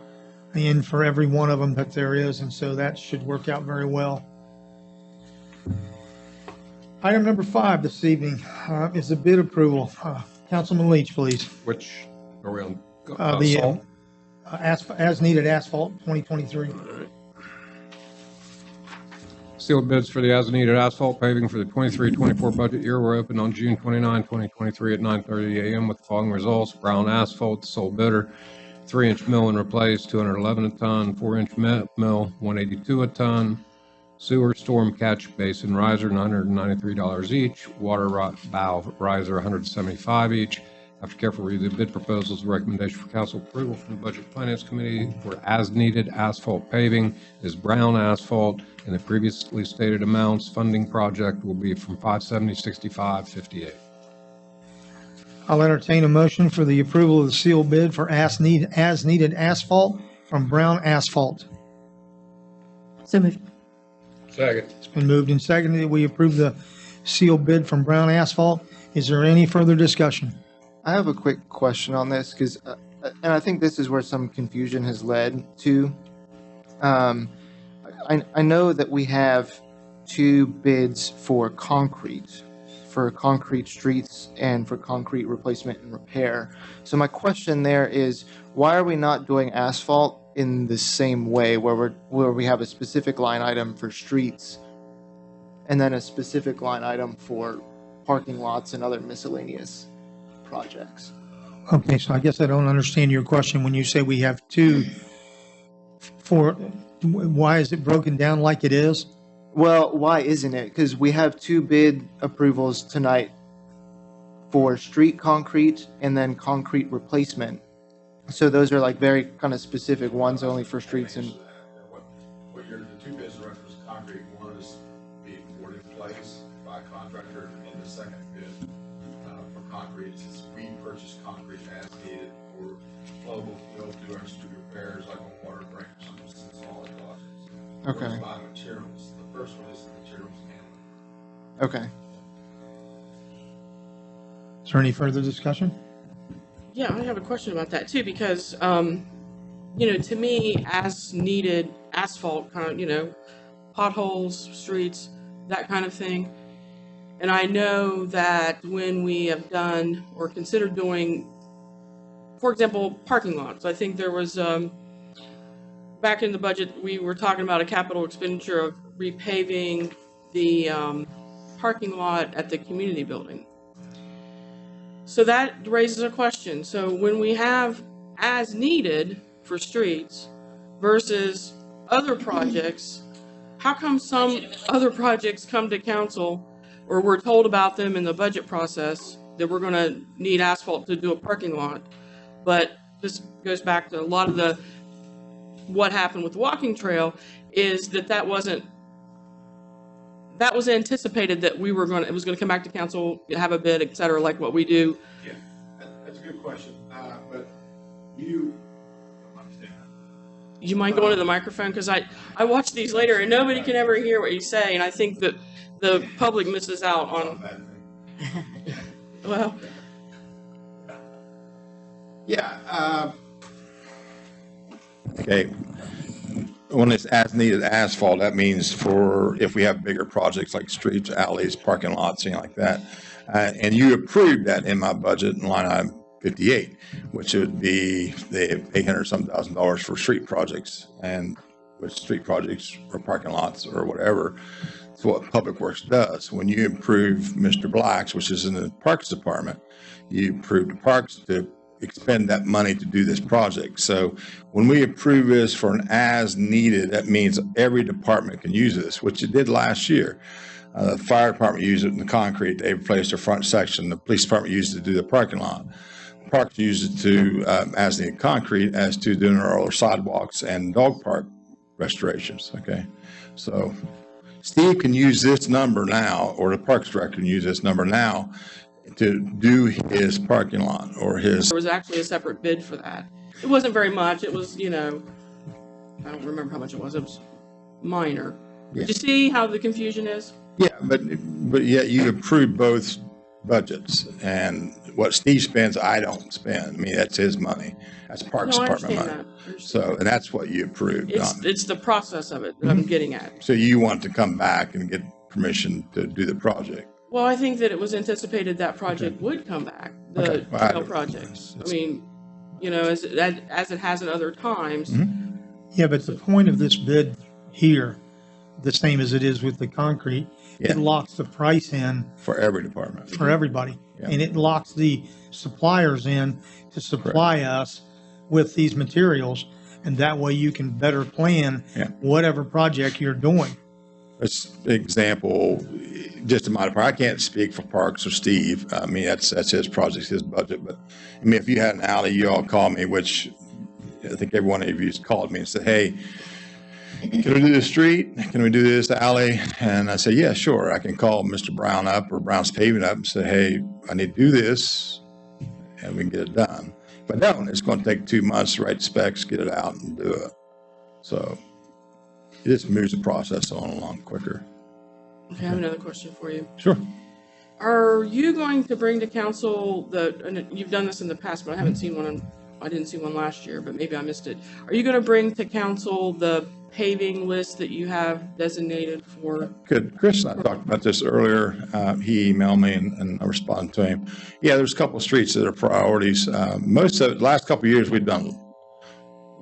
in for every one of them that there is, and so that should work out very well. Item number 5 this evening is the bid approval. Councilman Leach, please. Which, are we on? The Salt? as needed asphalt 2023. Sealed bids for the as-needed asphalt paving for the 23-24 budget year were opened on June 29, 2023 at 9:30 a.m. with the following results. Brown Asphalt, sole bidder, 3-inch mill and replace, $211 a ton, 4-inch mill, $182 a ton. Sewer storm catch basin riser, $993 each. Water valve riser, $175 each. After careful review of the bid proposals, the recommendation for council approval from the Budget Finance Committee for as-needed asphalt paving is Brown Asphalt, and the previously stated amounts. Funding project will be from 570-65-58. I'll entertain a motion for the approval of the sealed bid for as needed asphalt from Brown Asphalt. So moved. Second. It's been moved and seconded that we approve the sealed bid from Brown Asphalt. Is there any further discussion? I have a quick question on this because, and I think this is where some confusion has led to. I know that we have 2 bids for concrete streets and for concrete replacement and repair. So my question there is, why are we not doing asphalt in the same way where we have a specific line item for streets and then a specific line item for parking lots and other miscellaneous projects? Okay, so I guess I don't understand your question when you say we have 2 for, why is it broken down like it is? Well, why isn't it? Because we have 2 bid approvals tonight for street concrete and then concrete replacement. So those are like very kind of specific ones only for streets and. What the 2 bids reference concrete, one is being poured in place by a contractor, and the second bid for concrete is we purchase concrete as needed where flow will go through our street repairs, like on water break or something, since it's all like projects. Okay. Whereas by materials, the first one is the materials handling. Okay. Is there any further discussion? Yeah, I have a question about that too, because, to me, as needed asphalt, kind of, potholes, streets, that kind of thing. And I know that when we have done or considered doing, for example, parking lots, I think there was, back in the budget, we were talking about a capital expenditure of repaving the parking lot at the community building. So that raises a question. So when we have as needed for streets versus other projects, how come some other projects come to council, or we're told about them in the budget process that we're going to need asphalt to do a parking lot? But this goes back to a lot of what happened with the walking trail is that was anticipated that it was going to come back to council, have a bid, et cetera, like what we do. Yeah, that's a good question. But you don't understand that. You mind going to the microphone? Because I watch these later and nobody can ever hear what you say, and I think that the public misses out on. Well, Yeah, Okay. When it's as needed asphalt, that means for if we have bigger projects like streets, alleys, parking lots, things like that. And you approved that in my budget in line item 58, which would be the $800,000 for street projects, and with street projects or parking lots or whatever. It's what Public Works does. When you improve Mr. Black's, which is in the Parks Department, you approve the parks to expend that money to do this project. So when we approve this for an as needed, that means every department can use this, which it did last year. The fire department used it in the concrete. They replaced their front section. The police department used it to do the parking lot. Parks used it to, as needed concrete, as to doing our sidewalks and dog park restorations. Okay. So Steve can use this number now, or the Parks Director can use this number now to do his parking lot or his. there was actually a separate bid for that. It wasn't very much. It was, I don't remember how much it was. It was minor. Yeah. Did you see how the confusion is? Yeah, but yet you approve both budgets, and what Steve spends, I don't spend. I mean, that's his money. That's Parks No, I Department money. understand that. So, and that's what you approved. It's the process of it that I'm getting at. So you want to come back and get permission to do the project. Well, I think that it was anticipated that project would come back, the Okay. Well, trail projects. I mean, as it has in other times. Mm-hmm. Yeah, but the point of this bid here, the same as it is with the concrete, Yeah. it locks the price in For every department. for everybody. Yeah. And it locks the suppliers in to supply us with these materials. And that way you can better plan Yeah. whatever project you're doing. Let's example, just in my department, I can't speak for Parks or Steve. I mean, that's his project, his budget. But I mean, if you had an alley, you all call me, which I think every one of you has called me and said, hey, can we do this street? Can we do this alley? And I say, yeah, sure. I can call Mr. Brown up or Brown's Paving up and say, hey, I need to do this, and we can get it done. If I don't, it's going to take 2 months to write specs, get it out, and do it. So it just moves the process on along quicker. Okay, I have another question for you. Sure. Are you going to bring to council and you've done this in the past, but I haven't seen one, I didn't see one last year, but maybe I missed it. Are you going to bring to council the paving list that you have designated for? Good. Chris and I talked about this earlier. He emailed me and I responded to him. Yeah, there's a couple of streets that are priorities. Most of the last couple of years, we've done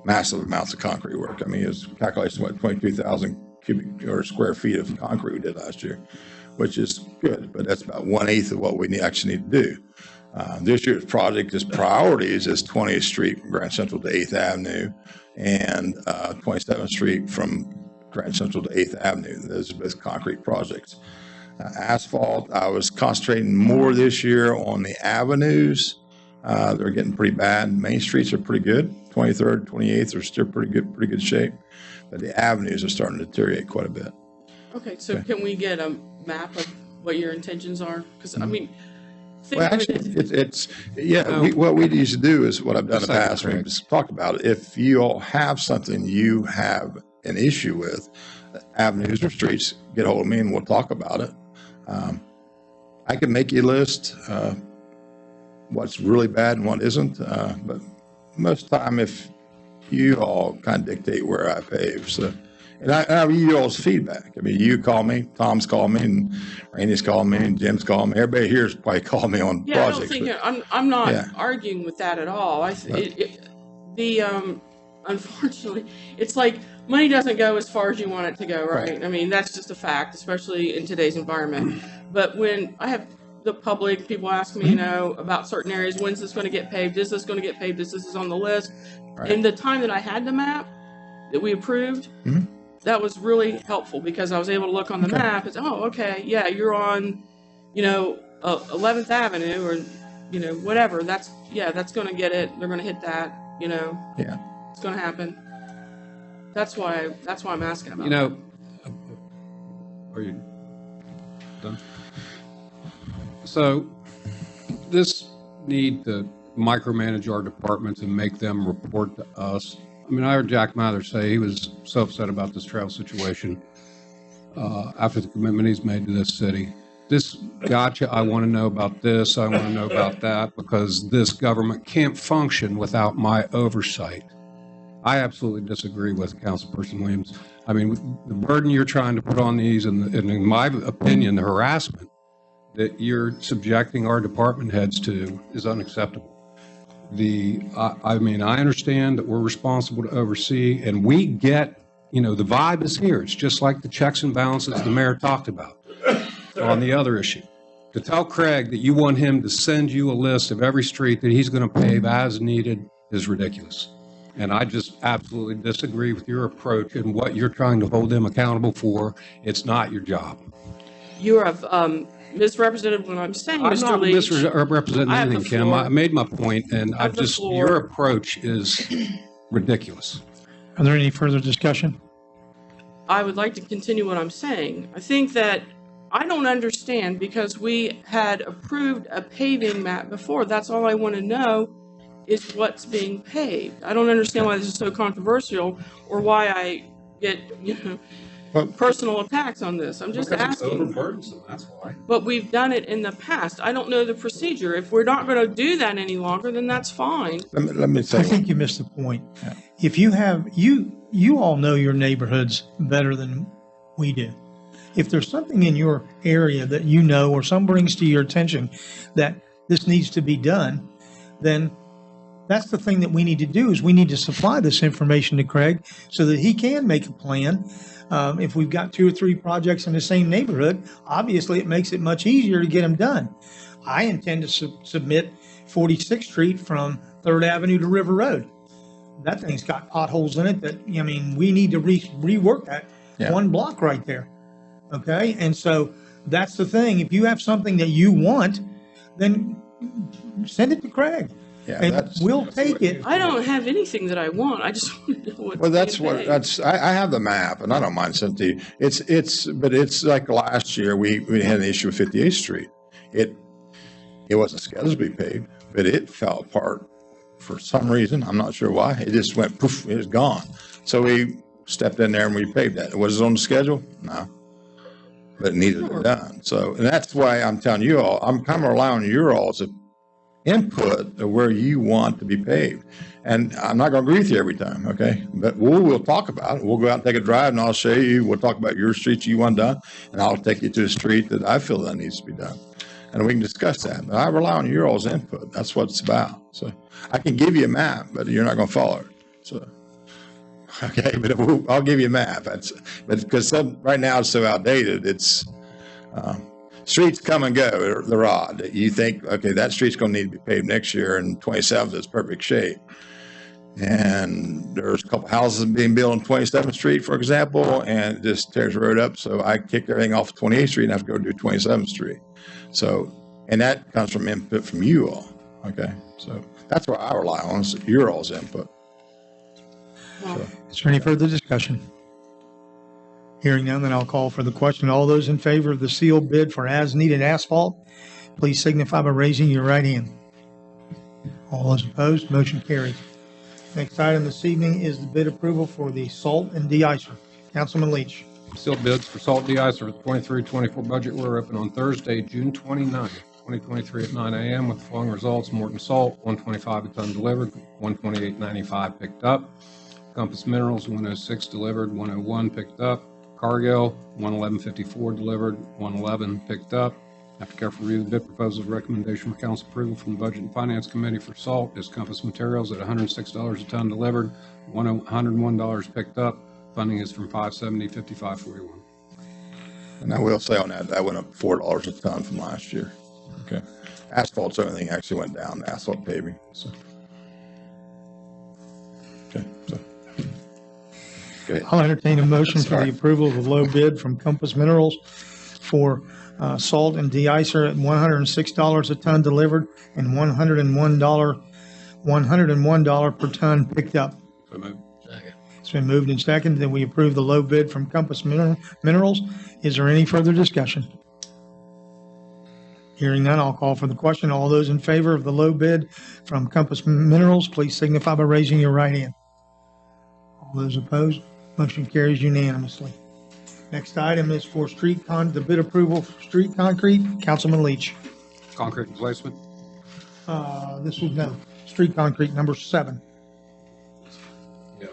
massive amounts of concrete work. I mean, it's calculation, 22,000 cubic or square feet of concrete we did last year, which is good, but that's about 1/8 of what we actually need to do. This year's project is priorities is 20th Street from Grand Central to 8th Avenue and 27th Street from Grand Central to 8th Avenue. Those are both concrete projects. Asphalt, I was concentrating more this year on the avenues. They're getting pretty bad. Main streets are pretty good. 23rd, 28th are still pretty good shape, but the avenues are starting to deteriorate quite a bit. Okay, so can we get a map of what your intentions are? Because I mean, think Well, of actually, it. what we used to do is what I've done in the Second, past, Craig. we've just talked about it. If you all have something you have an issue with, avenues or streets, get hold of me and we'll talk about it. I can make you a list, what's really bad and what isn't, but most of the time, if you all kind of dictate where I pave, so. And I read you all's feedback. I mean, you call me, Tom's called me, and Randy's called me, and Jim's called me. Everybody here's probably called me on Yeah, I don't projects. think but- I'm not Yeah. arguing with that at all. Unfortunately, it's like money doesn't go as far as you want it to go, right? I mean, that's just a fact, especially in today's environment. But when I have the public, people ask me, about certain areas, when's this going to get paved? Is this going to get paved? This is on the list. Right. And the time that I had the map that we approved, that was really helpful because I was able to look on the map and say, oh, okay, yeah, you're on, 11th Avenue or, whatever. That's going to get it. They're going to hit that, Yeah. It's going to happen. That's why I'm asking about Are you done? So this need to micromanage our departments and make them report to us. I mean, I heard Jack Mather say he was so upset about this trail situation after the commitment he's made to this city. This gotcha, I want to know about this, I want to know about that, because this government can't function without my oversight. I absolutely disagree with Councilperson Williams. I mean, the burden you're trying to put on these, and in my opinion, the harassment that you're subjecting our department heads to is unacceptable. I mean, I understand that we're responsible to oversee, and we get, the vibe is here. It's just like the checks and balances the mayor talked about on the other issue. To tell Craig that you want him to send you a list of every street that he's going to pave as needed is ridiculous. And I just absolutely disagree with your approach and what you're trying to hold them accountable for. It's not your job. You have misrepresented what I'm saying, I'm Mr. not Leach. misrepresenting I have the anything, Kim. floor. I made my point, and I have the floor. your approach is ridiculous. Are there any further discussion? I would like to continue what I'm saying. I think that I don't understand because we had approved a paving map before. That's all I want to know is what's being paved. I don't understand why this is so controversial or why I get, personal attacks on this. I'm just asking. Overburdensome, that's why. But we've done it in the past. I don't know the procedure. If we're not going to do that any longer, then that's fine. Let me say, I think you missed the point. If you have, you all know your neighborhoods better than we do. If there's something in your area that you know or some brings to your attention that this needs to be done, then that's the thing that we need to do is we need to supply this information to Craig so that he can make a plan. If we've got 2 or 3 projects in the same neighborhood, obviously it makes it much easier to get them done. I intend to submit 46th Street from 3rd Avenue to River Road. That thing's got potholes in it that, I mean, we need to rework that one block right there. Okay? And so that's the thing. If you have something that you want, then send it to Craig. Yeah, And we'll take it. I don't have anything that I want. I just want to know what's well, that's being what, paved. I have the map, and I don't mind sending to you. But it's like last year, we had an issue with 58th Street. It wasn't scheduled to be paved, but it fell apart for some reason. I'm not sure why. It just went poof, it was gone. So we stepped in there and we paved that. Was it on the schedule? No. But it needed to be done. So, and that's why I'm telling you all, I'm kind of relying on your all's input of where you want to be paved. And I'm not going to agree with you every time, okay? But we'll talk about it. We'll go out and take a drive, and I'll show you. We'll talk about your streets you want done, and I'll take you to a street that I feel that needs to be done. And we can discuss that. But I rely on your all's input. That's what it's about. So I can give you a map, but you're not going to follow it. So, okay, but I'll give you a map. But because right now it's so outdated, it's streets come and go. They're odd. You think, okay, that street's going to need to be paved next year, and 27th is perfect shape. And there's a couple houses being built on 27th Street, for example, and it just tears the road up. So I kicked everything off 28th Street and have to go do 27th Street. So, and that comes from input from you all. Okay, so that's what I rely on, is your all's input. Is there any further discussion? Hearing none, then I'll call for the question. All those in favor of the sealed bid for as-needed asphalt please signify by raising your right hand. All those opposed, motion carries. Next item this evening is the bid approval for the salt and de-icer. Councilman Leach. Sealed bids for salt de-icer for the 23-24 budget were open on Thursday, June 29, 2023 at 9 a.m. with the following results. Morton Salt, $125 a ton delivered, $128.95 picked up. Compass Minerals, $106 delivered, $101 picked up. Cargill, $111.54 delivered, $111 picked up. After careful review of the bid proposal, recommendation for council approval from the Budget and Finance Committee for salt is Compass Materials at $106 a ton delivered, $101 picked up. Funding is from 570, 5541. And I will say on that, that went up $4 a ton from last year. Okay. Asphalt's the only thing actually went down, asphalt paving, so. Okay, so. Go ahead. I'll entertain a motion for Sorry. the approval of the low bid from Compass Minerals for salt and de-icer at $106 a ton delivered and $101 per ton picked up. So moved. It's been moved and seconded that we approve the low bid from Compass Minerals. Is there any further discussion? Hearing none, I'll call for the question. All those in favor of the low bid from Compass Minerals, please signify by raising your right hand. All those opposed, motion carries unanimously. Next item is for the bid approval for street concrete. Councilman Leach. Concrete replacement. This was no, street concrete number 7. Yeah.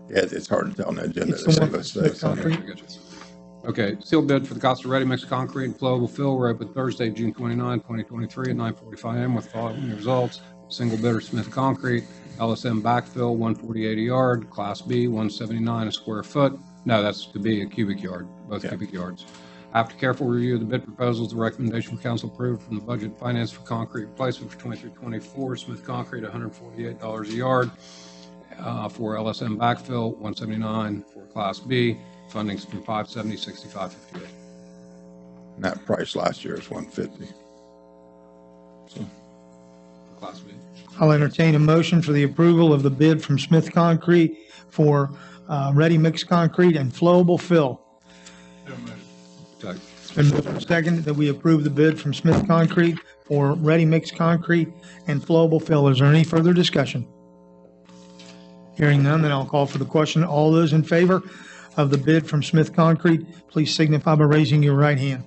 Yeah, it's hard to tell on the agenda. It's the one Let's- that's concrete. Okay, sealed bid for the cost of ready-mix concrete and flowable fill were open Thursday, June 29, 2023 at 9:45 a.m. with following results. Single bidder Smith Concrete, LSM backfill, 148 a yard, Class B, 179 a square foot. No, that's to be a cubic yard, both cubic yards. After careful review of the bid proposals, the recommendation from council approved from the budget and finance for concrete replacement for 23-24, Smith Concrete, $148 a yard for LSM backfill, 179 for Class B. Funding's from 570, 6558. And that price last year is 150. So, Class B. I'll entertain a motion for the approval of the bid from Smith Concrete for ready mix concrete and flowable fill. Okay. It's been moved and seconded that we approve the bid from Smith Concrete for ready mix concrete and flowable fill. Is there any further discussion? Hearing none, then I'll call for the question. All those in favor of the bid from Smith Concrete, please signify by raising your right hand.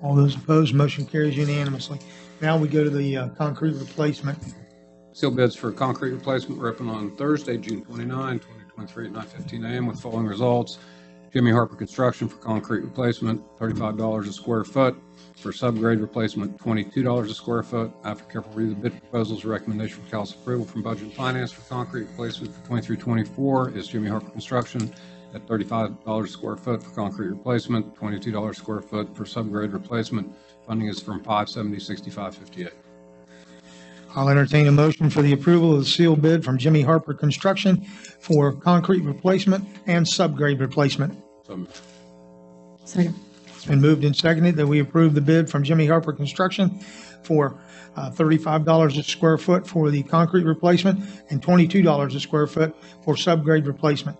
All those opposed, motion carries unanimously. Now we go to the concrete replacement. Sealed bids for concrete replacement were open on Thursday, June 29, 2023 at 9:15 a.m. with following results. Jimmy Harper Construction for concrete replacement, $35 a square foot. For subgrade replacement, $22 a square foot. After careful review of the bid proposals, recommendation for council approval from Budget and Finance for concrete replacement for 23-24 is Jimmy Harper Construction at $35 a square foot for concrete replacement, $22 a square foot for subgrade replacement. Funding is from 570, 6558. I'll entertain a motion for the approval of the sealed bid from Jimmy Harper Construction for concrete replacement and subgrade replacement. So moved. Second. It's been moved and seconded that we approve the bid from Jimmy Harper Construction for $35 a square foot for the concrete replacement and $22 a square foot for subgrade replacement.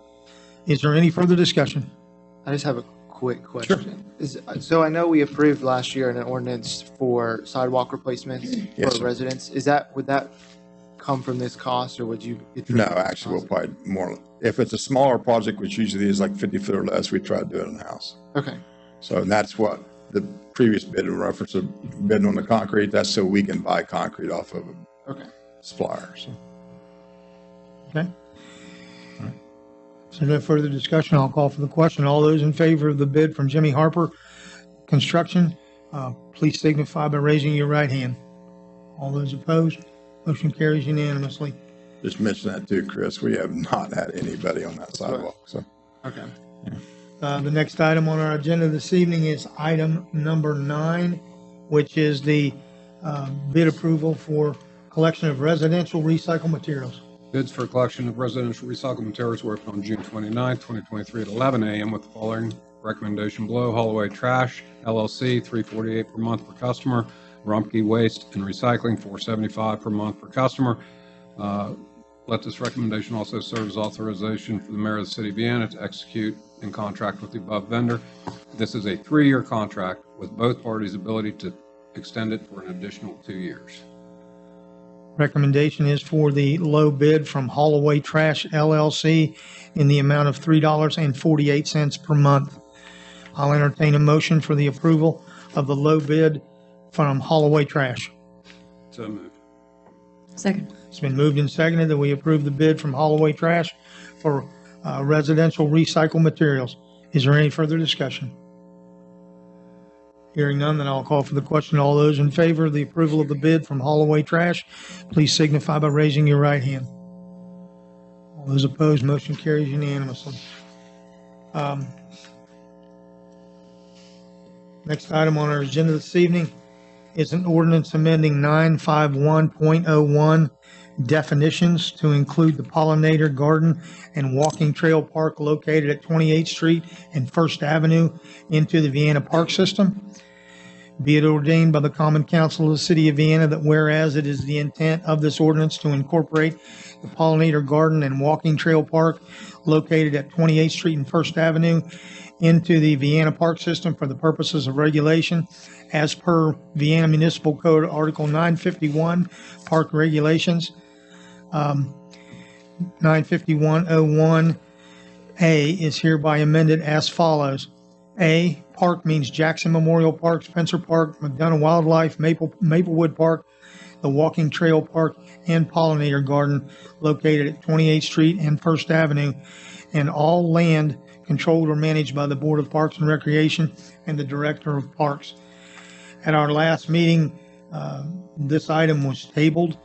Is there any further discussion? I just have a quick question. So I know we approved last year an ordinance for sidewalk replacements Yes, for sir. residents. Would that come from this cost, or would you? no, actually, we'll probably more, if it's a smaller project, which usually is like 50 foot or less, we try to do it in-house. Okay. So, and that's what the previous bid in reference to bidding on the concrete, that's so we can buy concrete off of a Okay. supplier, so. Okay. So no further discussion. I'll call for the question. All those in favor of the bid from Jimmy Harper Construction, please signify by raising your right hand. All those opposed, motion carries unanimously. Just mention that too, Chris. We have not had anybody on that sidewalk, so. Okay. The next item on our agenda this evening is item number 9, which is the bid approval for collection of residential recycled materials. Bids for collection of residential recycled materials were open on June 29, 2023 at 11 a.m. with the following recommendation below. Holloway Trash LLC, $348 per month per customer. Rumpke Waste and Recycling, $475 per month per customer. Let this recommendation also serve as authorization for the mayor of the city of Vienna to execute in contract with the above vendor. This is a 3-year contract with both parties' ability to extend it for an additional 2 years. Recommendation is for the low bid from Holloway Trash LLC in the amount of $3.48 per month. I'll entertain a motion for the approval of the low bid from Holloway Trash. So moved. Second. It's been moved and seconded that we approve the bid from Holloway Trash for residential recycled materials. Is there any further discussion? Hearing none, then I'll call for the question. All those in favor of the approval of the bid from Holloway Trash, please signify by raising your right hand. All those opposed, motion carries unanimously. Next item on our agenda this evening is an ordinance amending 951.01 definitions to include the pollinator garden and walking trail park located at 28th Street and First Avenue into the Vienna Park System. Be it ordained by the Common Council of the City of Vienna that whereas it is the intent of this ordinance to incorporate the pollinator garden and walking trail park located at 28th Street and First Avenue into the Vienna Park System for the purposes of regulation as per Vienna Municipal Code Article 951, Park Regulations. 951.01A is hereby amended as follows. A, park means Jackson Memorial Park, Spencer Park, McDonough Wildlife, Maplewood Park, the Walking Trail Park, and Pollinator Garden located at 28th Street and First Avenue, and all land controlled or managed by the Board of Parks and Recreation and the Director of Parks. At our last meeting, this item was tabled,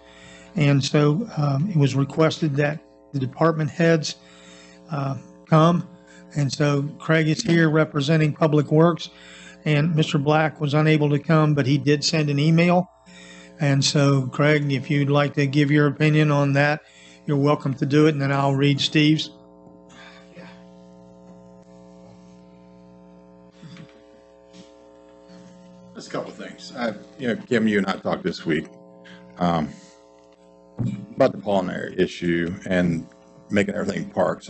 and so it was requested that the department heads come. And so Craig is here representing Public Works, and Mr. Black was unable to come, but he did send an email. And so, Craig, if you'd like to give your opinion on that, you're welcome to do it, and then I'll read Steve's. Just a couple of things. Kim, you and I talked this week about the pollinator issue and making everything parks.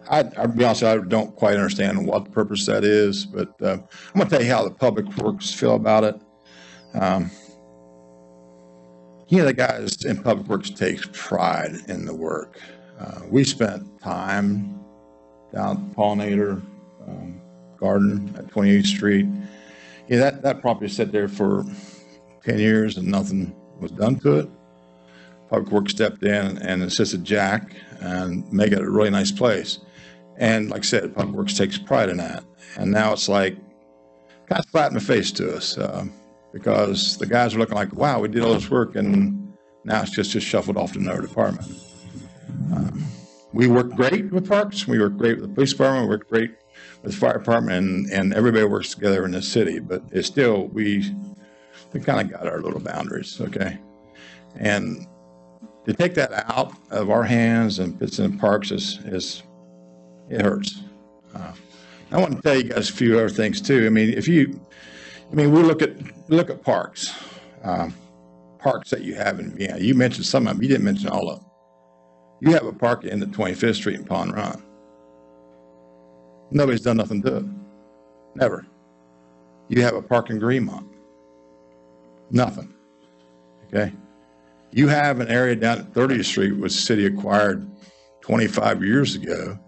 I'll be honest, I don't quite understand what the purpose that is, but I'm going to tell you how the Public Works feel about it. The guys in Public Works takes pride in the work. We spent time down at the Pollinator Garden at 28th Street. That property sat there for 10 years and nothing was done to it. Public Works stepped in and assisted Jack and make it a really nice place. And like I said, Public Works takes pride in that. And now it's like kind of flat in the face to us because the guys are looking like, wow, we did all this work and now it's just shuffled off to another department. We work great with parks. We work great with the police department. We work great with the fire department, and everybody works together in this city. But it's still, we kind of got our little boundaries, okay? And to take that out of our hands and put it in parks it hurts. I want to tell you guys a few other things too. We look at parks, parks that you have in Vienna. You mentioned some of them. You didn't mention all of them. You have a park in the 25th Street in Pond Run. Nobody's done nothing to it. Never. You have a park in Greenmont. Nothing. Okay? You have an area down at 30th Street which the city acquired 25 years ago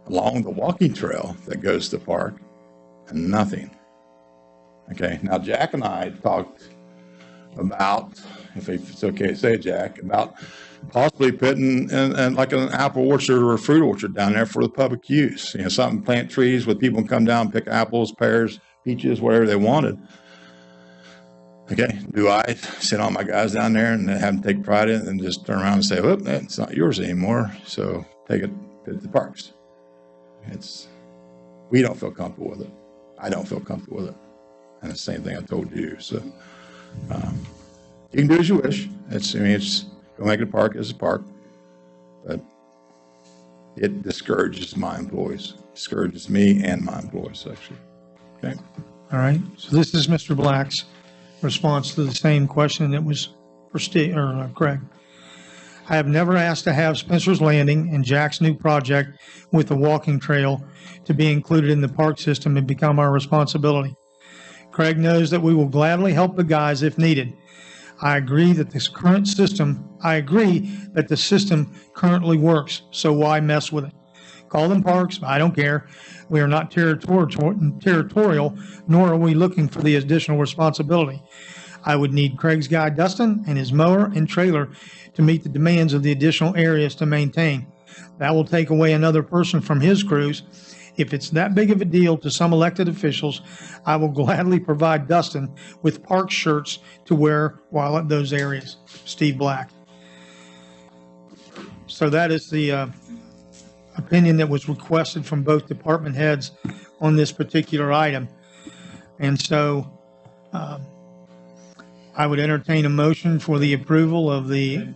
along the walking trail that goes to the park, and nothing. Okay? Now, Jack and I talked about, if it's okay to say, Jack, about possibly putting in like an apple orchard or a fruit orchard down there for the public use. Something, plant trees where people can come down and pick apples, pears, peaches, whatever they wanted. Okay, do I send all my guys down there and have them take pride in it and just turn around and say, whoop, it's not yours anymore, so take it to the parks? We don't feel comfortable with it. I don't feel comfortable with it. And the same thing I told you. So you can do as you wish. Go make it a park as a park, but it discourages my employees, discourages me and my employees, actually. Okay. All right. So this is Mr. Black's response to the same question that was for Steve or Craig. I have never asked to have Spencer's Landing and Jack's new project with the walking trail to be included in the park system and become our responsibility. Craig knows that we will gladly help the guys if needed. I agree that the system currently works, so why mess with it? Call them parks, I don't care. We are not territorial, nor are we looking for the additional responsibility. I would need Craig's guy Dustin and his mower and trailer to meet the demands of the additional areas to maintain. That will take away another person from his crews. If it's that big of a deal to some elected officials, I will gladly provide Dustin with park shirts to wear while at those areas. Steve Black. So that is the opinion that was requested from both department heads on this particular item. And so I would entertain a motion for the approval of the,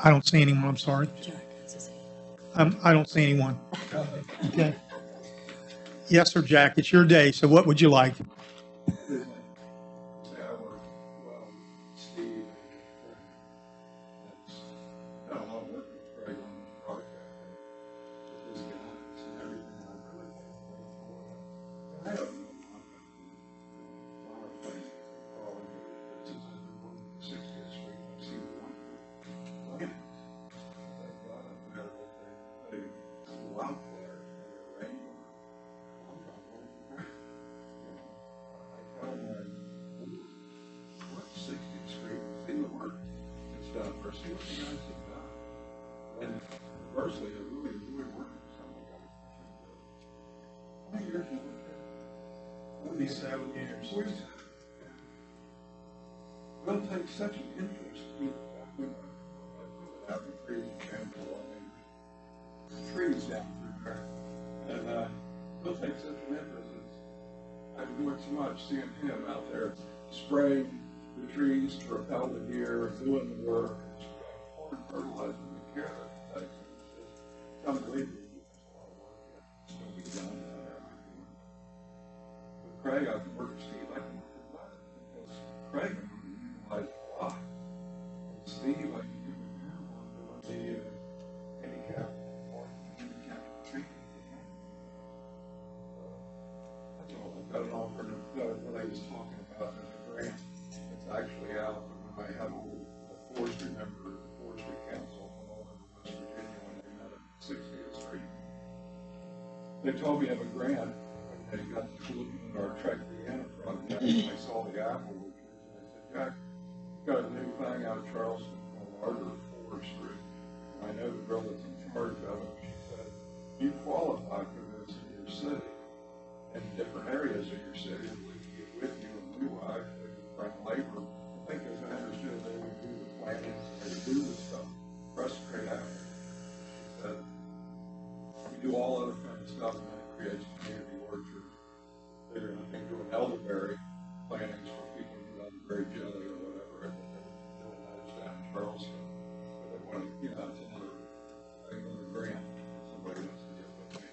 I don't see anyone, I'm sorry. I don't see anyone. Okay. Yes, sir, Jack, it's your day, so what would you like? We'll take such an interest in trees down through there. And we'll take such an interest. I've enjoyed so much seeing him out there spraying the trees to repel the deer, doing the work, fertilizing the care. It's unbelievable. It's going to be done. With Craig, I can work with Steve. I can work with that. Because Craig, I utilize a lot. With Steve, I can do the handicap or handicap treatment. That's all. I've got an alternative, what I was talking about in the grant. It's actually out when I have a forestry member, the forestry council from all over West Virginia when they met at 60th Street. They told me of a grant when they got to looking at our Trek Vienna project, and I saw the apple trees, and I said, Jack, we've got a new thing out of Charleston called arbor forestry. And I know the girl that's in charge of it. She said, you qualify for this in your city, in different areas of your city. We can get with you, and we will actually bring labor. I think as I understood, they would do the planning, they would do the stuff for us to create apples. She said, we do all other kind of stuff, and that creates community orchards. They're, I think, doing elderberry plantings for people who do elderberry jelly or whatever, and they're doing that down in Charleston. But they want to, you know, it's another grant. Somebody wants to get with me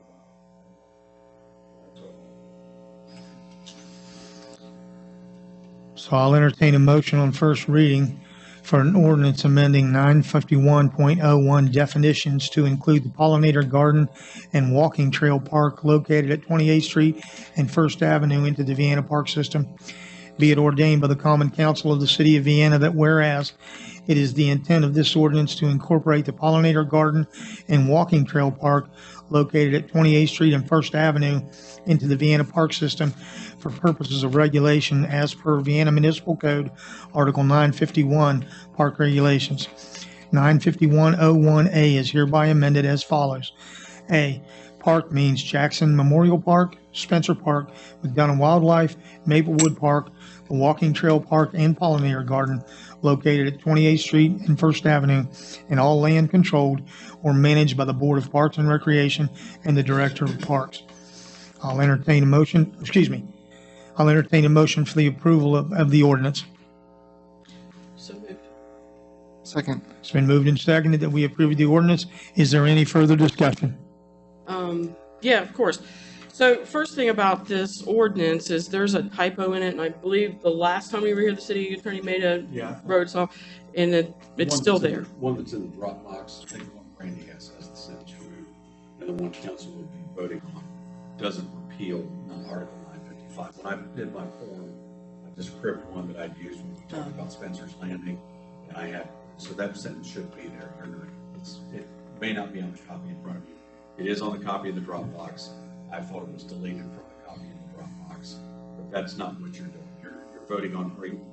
about. That's all. So I'll entertain a motion on first reading for an ordinance amending 951.01 definitions to include the pollinator garden and walking trail park located at 28th Street and First Avenue into the Vienna Park System. Be it ordained by the Common Council of the City of Vienna that whereas it is the intent of this ordinance to incorporate the pollinator garden and walking trail park located at 28th Street and First Avenue into the Vienna Park System for purposes of regulation as per Vienna Municipal Code, Article 951, Park Regulations. 951.01A is hereby amended as follows. A, park means Jackson Memorial Park, Spencer Park, McDonough Wildlife, Maplewood Park, the Walking Trail Park, and Pollinator Garden located at 28th Street and First Avenue, and all land controlled or managed by the Board of Parks and Recreation and the Director of Parks. I'll entertain a motion, I'll entertain a motion for the approval of the ordinance. So moved. Second. It's been moved and seconded that we approve the ordinance. Is there any further discussion? Yeah, of course. So first thing about this ordinance is there's a typo in it, and I believe the last time we were here, the city attorney made a road song, and it's still there. One that's in the Dropbox, I think one Randy has the same true. and the one council would be voting on doesn't repeal Article 955. When I did my form, I just cribbed one that I'd used when we talked about Spencer's Landing, and I had, so that sentence should be there. It may not be on the copy in front of you. It is on the copy of the Dropbox. I thought it was deleted from the copy of the Dropbox, but that's not what you're doing. You're voting on bringing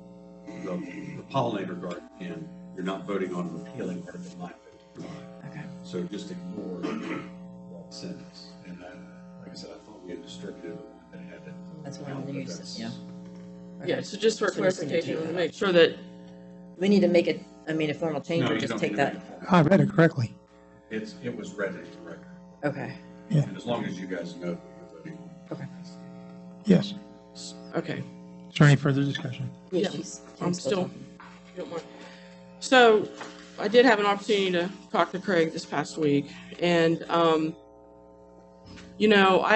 the pollinator garden in. You're not voting on repealing Article 955. Okay. So just ignore that sentence. And like I said, I thought we had distributed the one that had it. That's what I'm gonna use, yeah. Yeah, so just for So just need to clarification, take to that make sure that, we need to make it, I mean, a formal change No, or you just don't take need to that? make a formal- I read it correctly. It was read into the record. Okay. And as long as you guys know what you're voting on. Okay. Yes. okay. Is there any further discussion? Yeah, Yeah, she's I'm still, talking. if you don't mind. So I did have an opportunity to talk to Craig this past week, and, you know,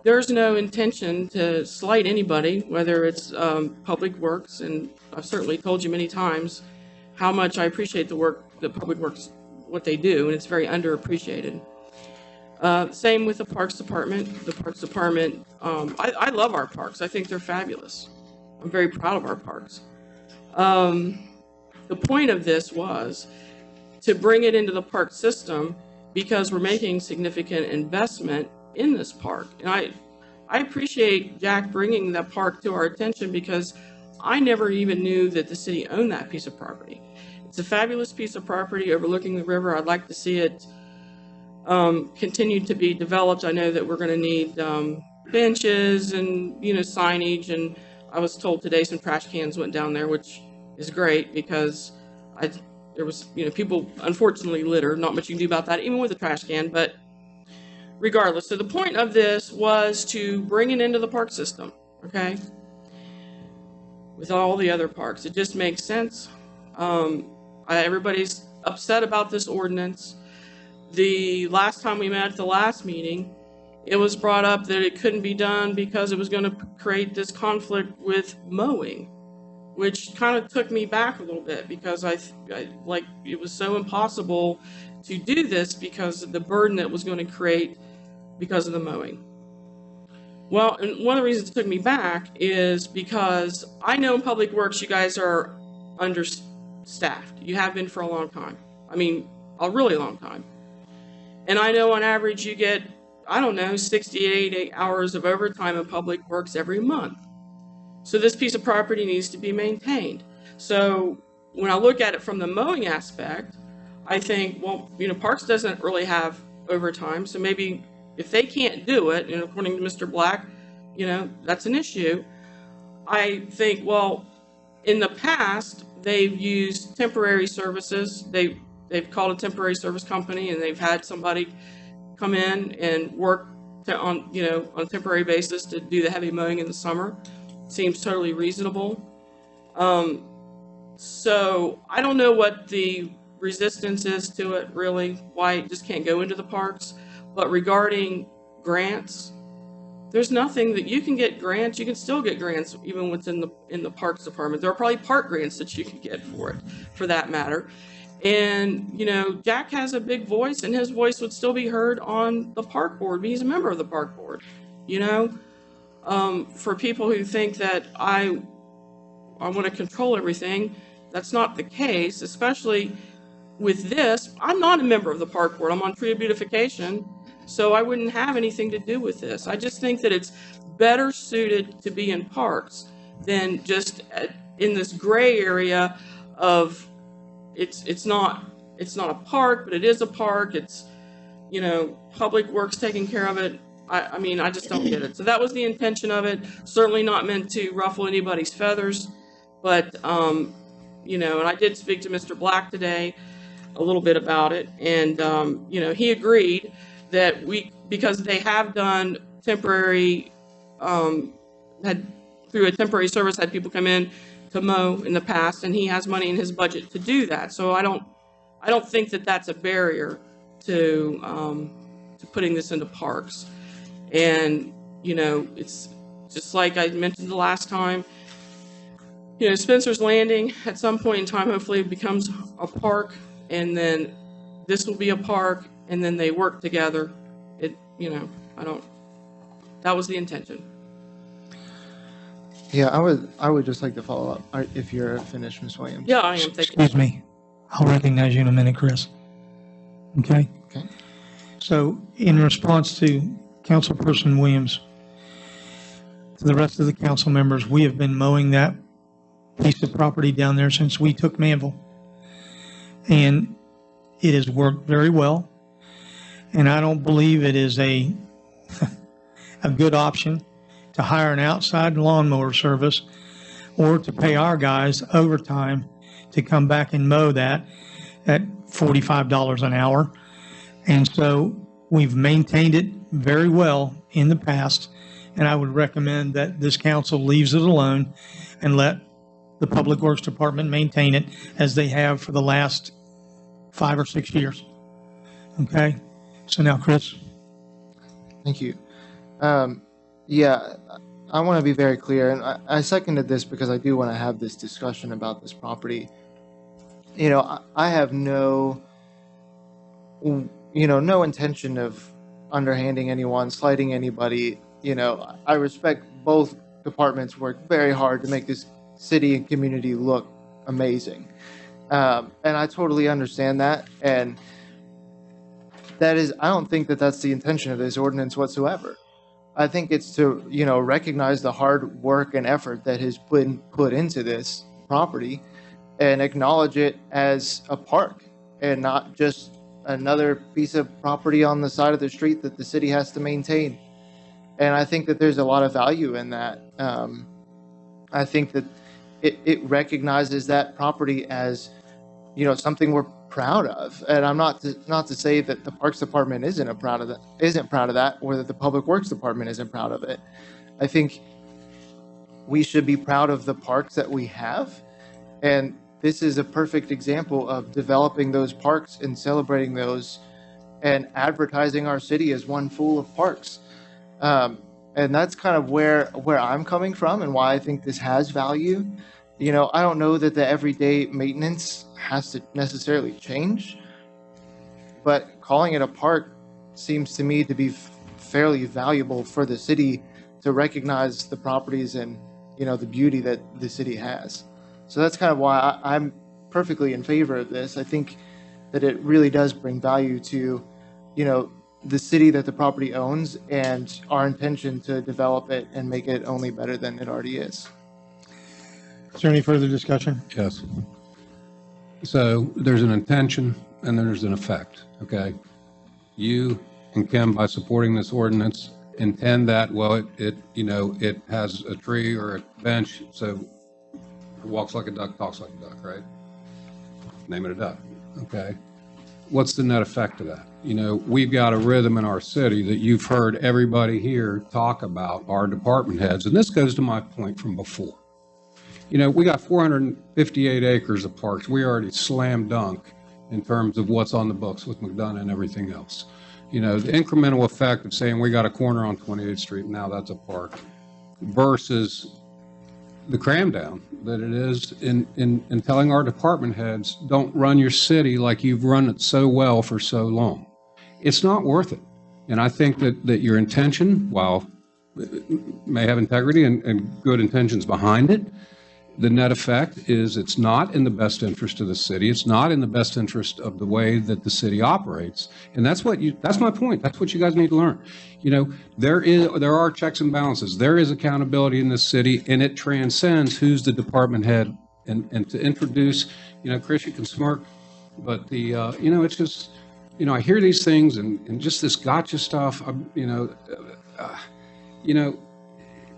there's no intention to slight anybody, whether it's Public Works, and I've certainly told you many times how much I appreciate the work that Public Works, what they do, and it's very underappreciated. Same with the Parks Department. The Parks Department, I love our parks. I think they're fabulous. I'm very proud of our parks. The point of this was to bring it into the park system because we're making significant investment in this park. And I appreciate Jack bringing that park to our attention because I never even knew that the city owned that piece of property. It's a fabulous piece of property overlooking the river. I'd like to see it continue to be developed. I know that we're going to need benches and, you know, signage. And I was told today some trash cans went down there, which is great because there was, you know, people unfortunately litter. Not much you can do about that, even with a trash can. But regardless, so the point of this was to bring it into the park system, okay? With all the other parks, it just makes sense. Everybody's upset about this ordinance. The last time we met at the last meeting, it was brought up that it couldn't be done because it was going to create this conflict with mowing, which kind of took me back a little bit because I like it was so impossible to do this because of the burden that was going to create because of the mowing. Well, and one of the reasons it took me back is because I know in Public Works you guys are understaffed. You have been for a long time. I mean, a really long time. And I know on average you get, I don't know, 68 hours of overtime in Public Works every month. So this piece of property needs to be maintained. So when I look at it from the mowing aspect, I think, well, you know, Parks doesn't really have overtime, so maybe if they can't do it, and according to Mr. Black, you know, that's an issue. I think, well, in the past, they've used temporary services. They've called a temporary service company, and they've had somebody come in and work on a temporary basis to do the heavy mowing in the summer. Seems totally reasonable. So I don't know what the resistance is to it, really, why it just can't go into the parks. But regarding grants, there's nothing that you can get grants. You can still get grants even what's in the Parks Department. There are probably park grants that you can get for it, for that matter. And, you know, Jack has a big voice, and his voice would still be heard on the park board. He's a member of the park board, you know. For people who think that I want to control everything, that's not the case, especially with this. I'm not a member of the park board. I'm on tree beautification, so I wouldn't have anything to do with this. I just think that it's better suited to be in parks than just in this gray area of it's not a park, but it is a park. It's, you know, Public Works taking care of it. I mean, I just don't get it. So that was the intention of it. Certainly not meant to ruffle anybody's feathers, but, you know, and I did speak to Mr. Black today a little bit about it. And, you know, he agreed that because they have done temporary, through a temporary service, had people come in to mow in the past, and he has money in his budget to do that. So I don't think that that's a barrier to putting this into parks. And, you know, it's just like I mentioned the last time, you know, Spencer's Landing at some point in time hopefully becomes a park, and then this will be a park, and then they work together you know, I don't, that was the intention. Yeah, I would just like to follow up if you're finished, Ms. Williams. Yeah, I am thinking. Excuse me. I'll recognize you in a minute, Chris. Okay? Okay. So in response to Councilperson Williams, to the rest of the council members, we have been mowing that piece of property down there since we took Manville. And it has worked very well. And I don't believe it is a good option to hire an outside lawnmower service or to pay our guys overtime to come back and mow that at $45 an hour. And so we've maintained it very well in the past. And I would recommend that this council leaves it alone and let the Public Works Department maintain it as they have for the last 5 or 6 years. Okay? So now, Chris. Thank you. Yeah, I want to be very clear, and I seconded this because I do want to have this discussion about this property. You know, I have no intention of underhanding anyone, slighting anybody. You know, I respect both departments work very hard to make this city and community look amazing. And I totally understand that. And that is, I don't think that that's the intention of this ordinance whatsoever. I think it's to, recognize the hard work and effort that has been put into this property and acknowledge it as a park and not just another piece of property on the side of the street that the city has to maintain. And I think that there's a lot of value in that. I think that it recognizes that property as, something we're proud of. And I'm not to say that the Parks Department isn't proud of that, or that the Public Works Department isn't proud of it. I think we should be proud of the parks that we have. And this is a perfect example of developing those parks and celebrating those and advertising our city as one full of parks. And that's kind of where I'm coming from and why I think this has value. I don't know that the everyday maintenance has to necessarily change, but calling it a park seems to me to be fairly valuable for the city to recognize the properties and, the beauty that the city has. So that's kind of why I'm perfectly in favor of this. I think that it really does bring value to, the city that the property owns and our intention to develop it and make it only better than it already is. Is there any further discussion? Yes. So there's an intention and there's an effect, okay? You and Kim, by supporting this ordinance, intend that, well, it has a tree or a bench, so it walks like a duck, talks like a duck, right? Name it a duck, okay? What's the net effect of that? We've got a rhythm in our city that you've heard everybody here talk about, our department heads, and this goes to my point from before. We got 458 acres of parks. We already slam dunk in terms of what's on the books with McDonough and everything else. The incremental effect of saying we got a corner on 28th Street, now that's a park, versus the cram down that it is in telling our department heads, don't run your city like you've run it so well for so long. It's not worth it. And I think that your intention, while it may have integrity and good intentions behind it, the net effect is it's not in the best interest of the city. It's not in the best interest of the way that the city operates. And that's my point. That's what you guys need to learn. There are checks and balances. There is accountability in this city, and it transcends who's the department head. And to introduce, Chris, you can smirk, but it's just, I hear these things and just this gotcha stuff,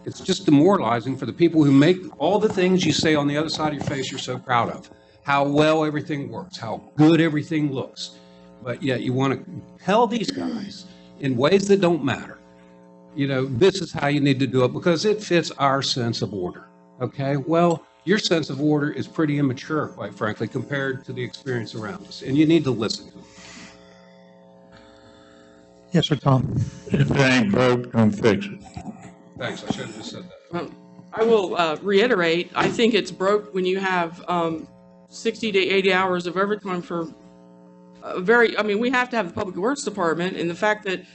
it's just demoralizing for the people who make all the things you say on the other side of your face you're so proud of. How well everything works, how good everything looks. But yet you want to tell these guys in ways that don't matter, this is how you need to do it because it fits our sense of order. Okay? Well, your sense of order is pretty immature, quite frankly, compared to the experience around us. And you need to listen to them. Yes, sir, Tom. If it ain't broke, don't fix it. Thanks, I should have just said that. I will reiterate, I think it's broke when you have 60 to 80 hours of overtime for we have to have the Public Works Department, and the fact that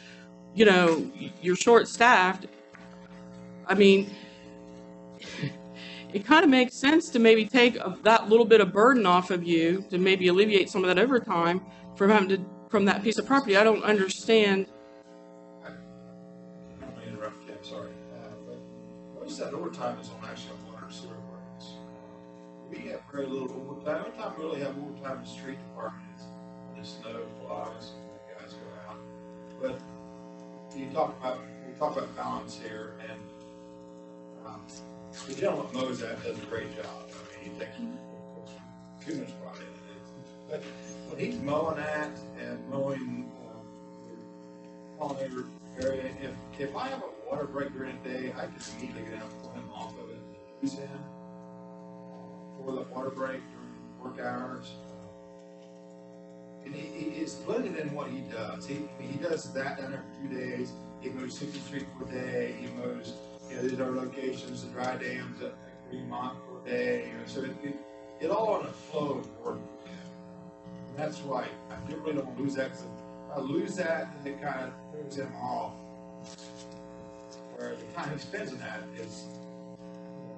you know, you're short-staffed, I mean, it kind of makes sense to maybe take that little bit of burden off of you to maybe alleviate some of that overtime from that piece of property. I don't understand. I'm gonna interrupt you, I'm sorry. But most of that overtime is on actual water and sewer works. We have very little overtime. The only time we really have overtime in the street department is when the snow flies and the guys go out. But we talk about balance here, and the gentleman that mows that does a great job. I mean, he takes too much pride in it. But when he's mowing that and mowing the pollinator area, if I have a water break during the day, I can immediately get out and pull him off of it and use him for the water break during work hours. And it's blended in what he does. He does that down there for 2 days. He mows 60th Street for a day. He mows, these are locations, the dry dams at Greenmont for a day. So it all on a flow of work. And that's why I really don't want to lose that, because if I lose that, then it kind of throws him off. Where the time he spends in that is,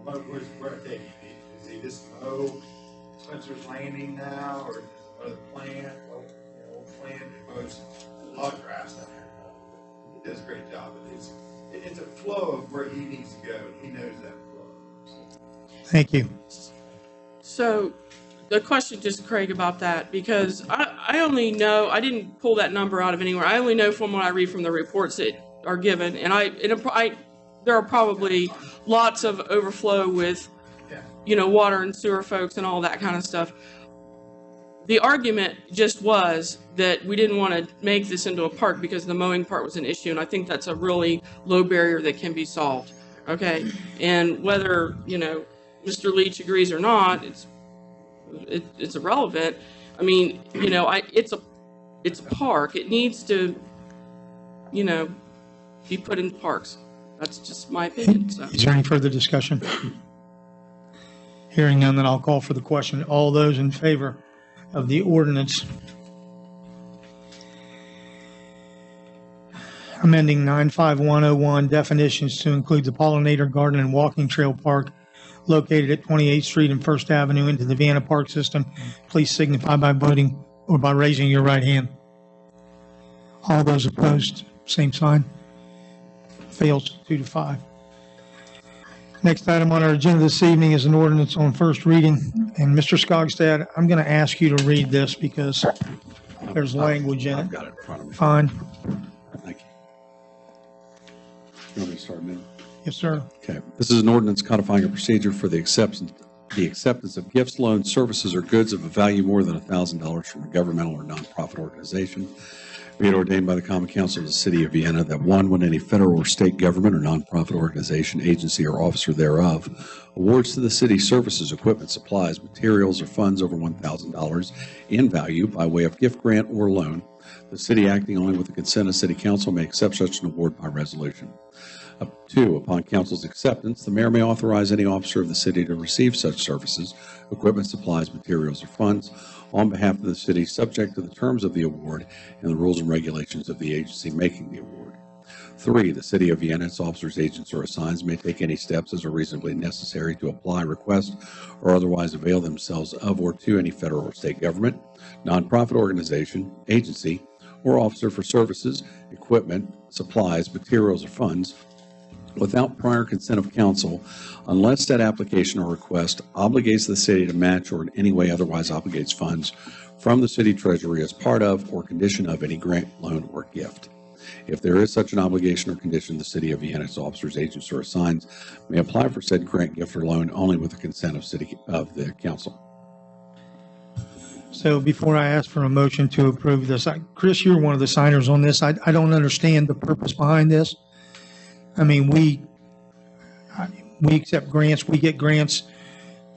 where I take him. Is he just mow Spencer's Landing now, or does he mow the plant? Plant and mows log grass down there. He does a great job, but it's a flow of where he needs to go. He knows that flow. Thank you. So the question just, Craig, about that, because I only know, I didn't pull that number out of anywhere. I only know from what I read from the reports that are given, and there are probably lots of overflow with, water and sewer folks and all that kind of stuff. The argument just was that we didn't want to make this into a park because the mowing part was an issue, and I think that's a really low barrier that can be solved, okay? And whether, Mr. Leach agrees or not, it's irrelevant. I mean, it's a park. It needs to, be put in parks. That's just my opinion, so. Is there any further discussion? Hearing none, then I'll call for the question. All those in favor of the ordinance amending 95101 definitions to include the pollinator garden and walking trail park located at 28th Street and First Avenue into the Vienna Park system, please signify by voting or by raising your right hand. All those opposed, same sign. Fails 2-5. Next item on our agenda this evening is an ordinance on first reading. And Mr. Skogstad, I'm going to ask you to read this because there's language in it. I've got it in front of me. Fine. Thank you. You want me to start now? Yes, sir. Okay. This is an ordinance codifying a procedure for the acceptance of gifts, loans, services, or goods of a value more than $1,000 from a governmental or nonprofit organization. Be it ordained by the Common Council of the City of Vienna that one, when any federal or state government or nonprofit organization, agency, or officer thereof awards to the city services, equipment, supplies, materials, or funds over $1,000 in value by way of gift, grant, or loan, the city, acting only with the consent of City Council, may accept such an award by resolution. Up to, upon council's acceptance, the mayor may authorize any officer of the city to receive such services, equipment, supplies, materials, or funds on behalf of the city, subject to the terms of the award and the rules and regulations of the agency making the award. 3, the City of Vienna, its officers, agents, or assigns may take any steps as are reasonably necessary to apply, request, or otherwise avail themselves of or to any federal or state government, nonprofit organization, agency, or officer for services, equipment, supplies, materials, or funds without prior consent of council, unless that application or request obligates the city to match or in any way otherwise obligates funds from the city treasury as part of or condition of any grant, loan, or gift. If there is such an obligation or condition, the City of Vienna, its officers, agents, or assigns may apply for said grant, gift, or loan only with the consent of the council. So before I ask for a motion to approve this, Chris, you're one of the signers on this. I don't understand the purpose behind this. I mean, we accept grants. We get grants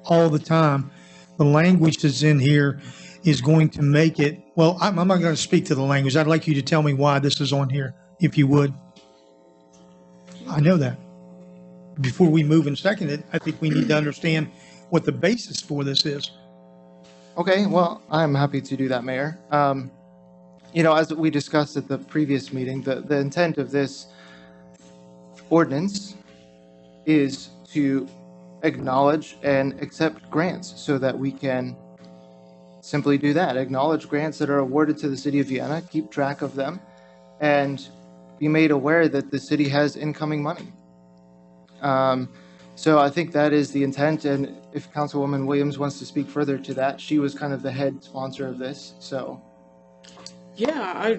all the time. The language that's in here is going to make it, well, I'm not going to speak to the language. I'd like you to tell me why this is on here, if you would. I know that. Before we move and second it, I think we need to understand what the basis for this is. Okay, well, I'm happy to do that, Mayor. as we discussed at the previous meeting, the intent of this ordinance is to acknowledge and accept grants so that we can simply do that. Acknowledge grants that are awarded to the city of Vienna, keep track of them, and be made aware that the city has incoming money. So I think that is the intent, and if Councilwoman Williams wants to speak further to that, she was kind of the head sponsor of this, so. Yeah,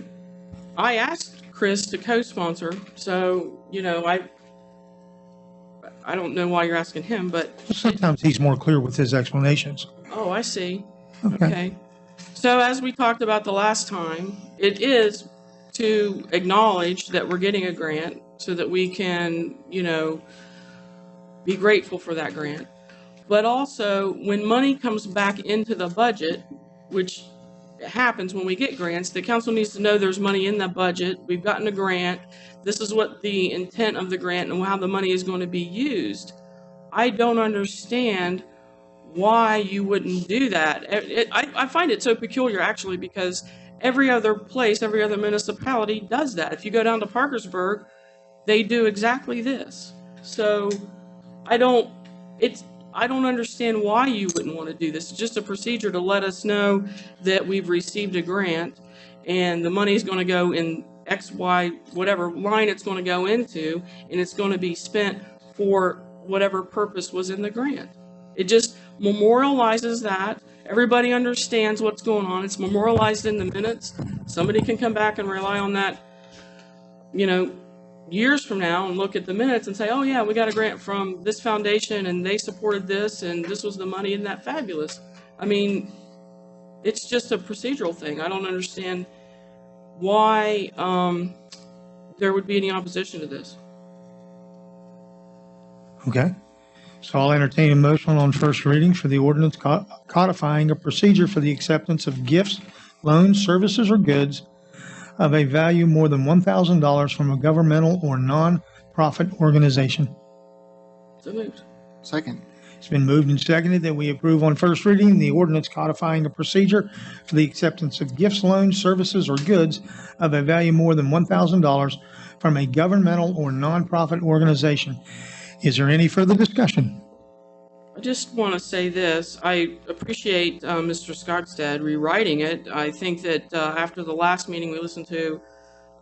I asked Chris to co-sponsor, so, I don't know why you're asking him, but, Sometimes he's more clear with his explanations. oh, I see. Okay. Okay. So as we talked about the last time, it is to acknowledge that we're getting a grant so that we can, be grateful for that grant. But also, when money comes back into the budget, which happens when we get grants, the council needs to know there's money in the budget. We've gotten a grant. This is what the intent of the grant and how the money is going to be used. I don't understand why you wouldn't do that. I find it so peculiar, actually, because every other place, every other municipality does that. If you go down to Parkersburg, they do exactly this. So I don't understand why you wouldn't want to do this. It's just a procedure to let us know that we've received a grant and the money is going to go in X, Y, whatever line it's going to go into, and it's going to be spent for whatever purpose was in the grant. It just memorializes that. Everybody understands what's going on. It's memorialized in the minutes. Somebody can come back and rely on that, years from now and look at the minutes and say, oh yeah, we got a grant from this foundation and they supported this and this was the money, isn't that fabulous? I mean, it's just a procedural thing. I don't understand why there would be any opposition to this. Okay. So I'll entertain a motion on first reading for the ordinance codifying a procedure for the acceptance of gifts, loans, services, or goods of a value more than $1,000 from a governmental or non-profit organization. So moved. Second. It's been moved and seconded that we approve on first reading the ordinance codifying a procedure for the acceptance of gifts, loans, services, or goods of a value more than $1,000 from a governmental or nonprofit organization. Is there any further discussion? I just want to say this. I appreciate Mr. Scottstead rewriting it. I think that after the last meeting we listened to,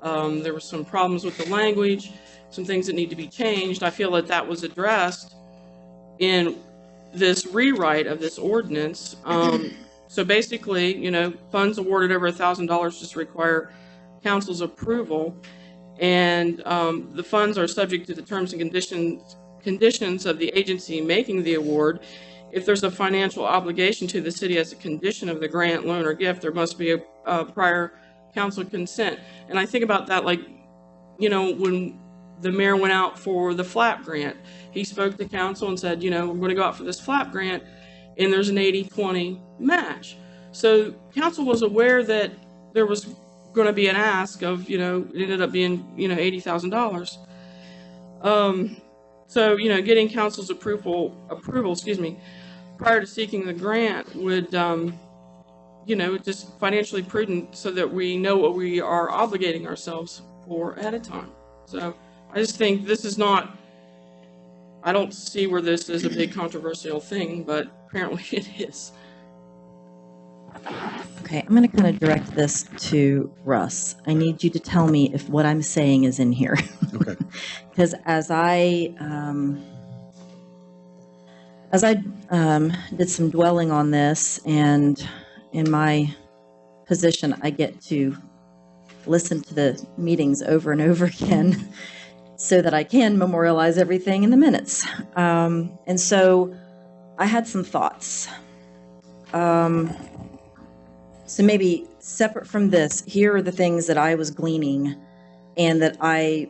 there were some problems with the language, some things that need to be changed. I feel that that was addressed in this rewrite of this ordinance. So basically, funds awarded over $1,000 just require council's approval, and the funds are subject to the terms and conditions of the agency making the award. If there's a financial obligation to the city as a condition of the grant, loan, or gift, there must be a prior council consent. And I think about that like, when the mayor went out for the FLAP grant, he spoke to council and said, we're going to go out for this FLAP grant, and there's an 80-20 match. So council was aware that there was going to be an ask of, it ended up being, $80,000. So, getting council's approval, prior to seeking the grant would, just financially prudent so that we know what we are obligating ourselves for ahead of time. So I just think this is not, I don't see where this is a big controversial thing, but apparently it is. Okay, I'm going to kind of direct this to Russ. I need you to tell me if what I'm saying is in here. Okay. Because as I did some dwelling on this, and in my position, I get to listen to the meetings over and over again so that I can memorialize everything in the minutes. And so I had some thoughts. So maybe separate from this, here are the things that I was gleaning and that I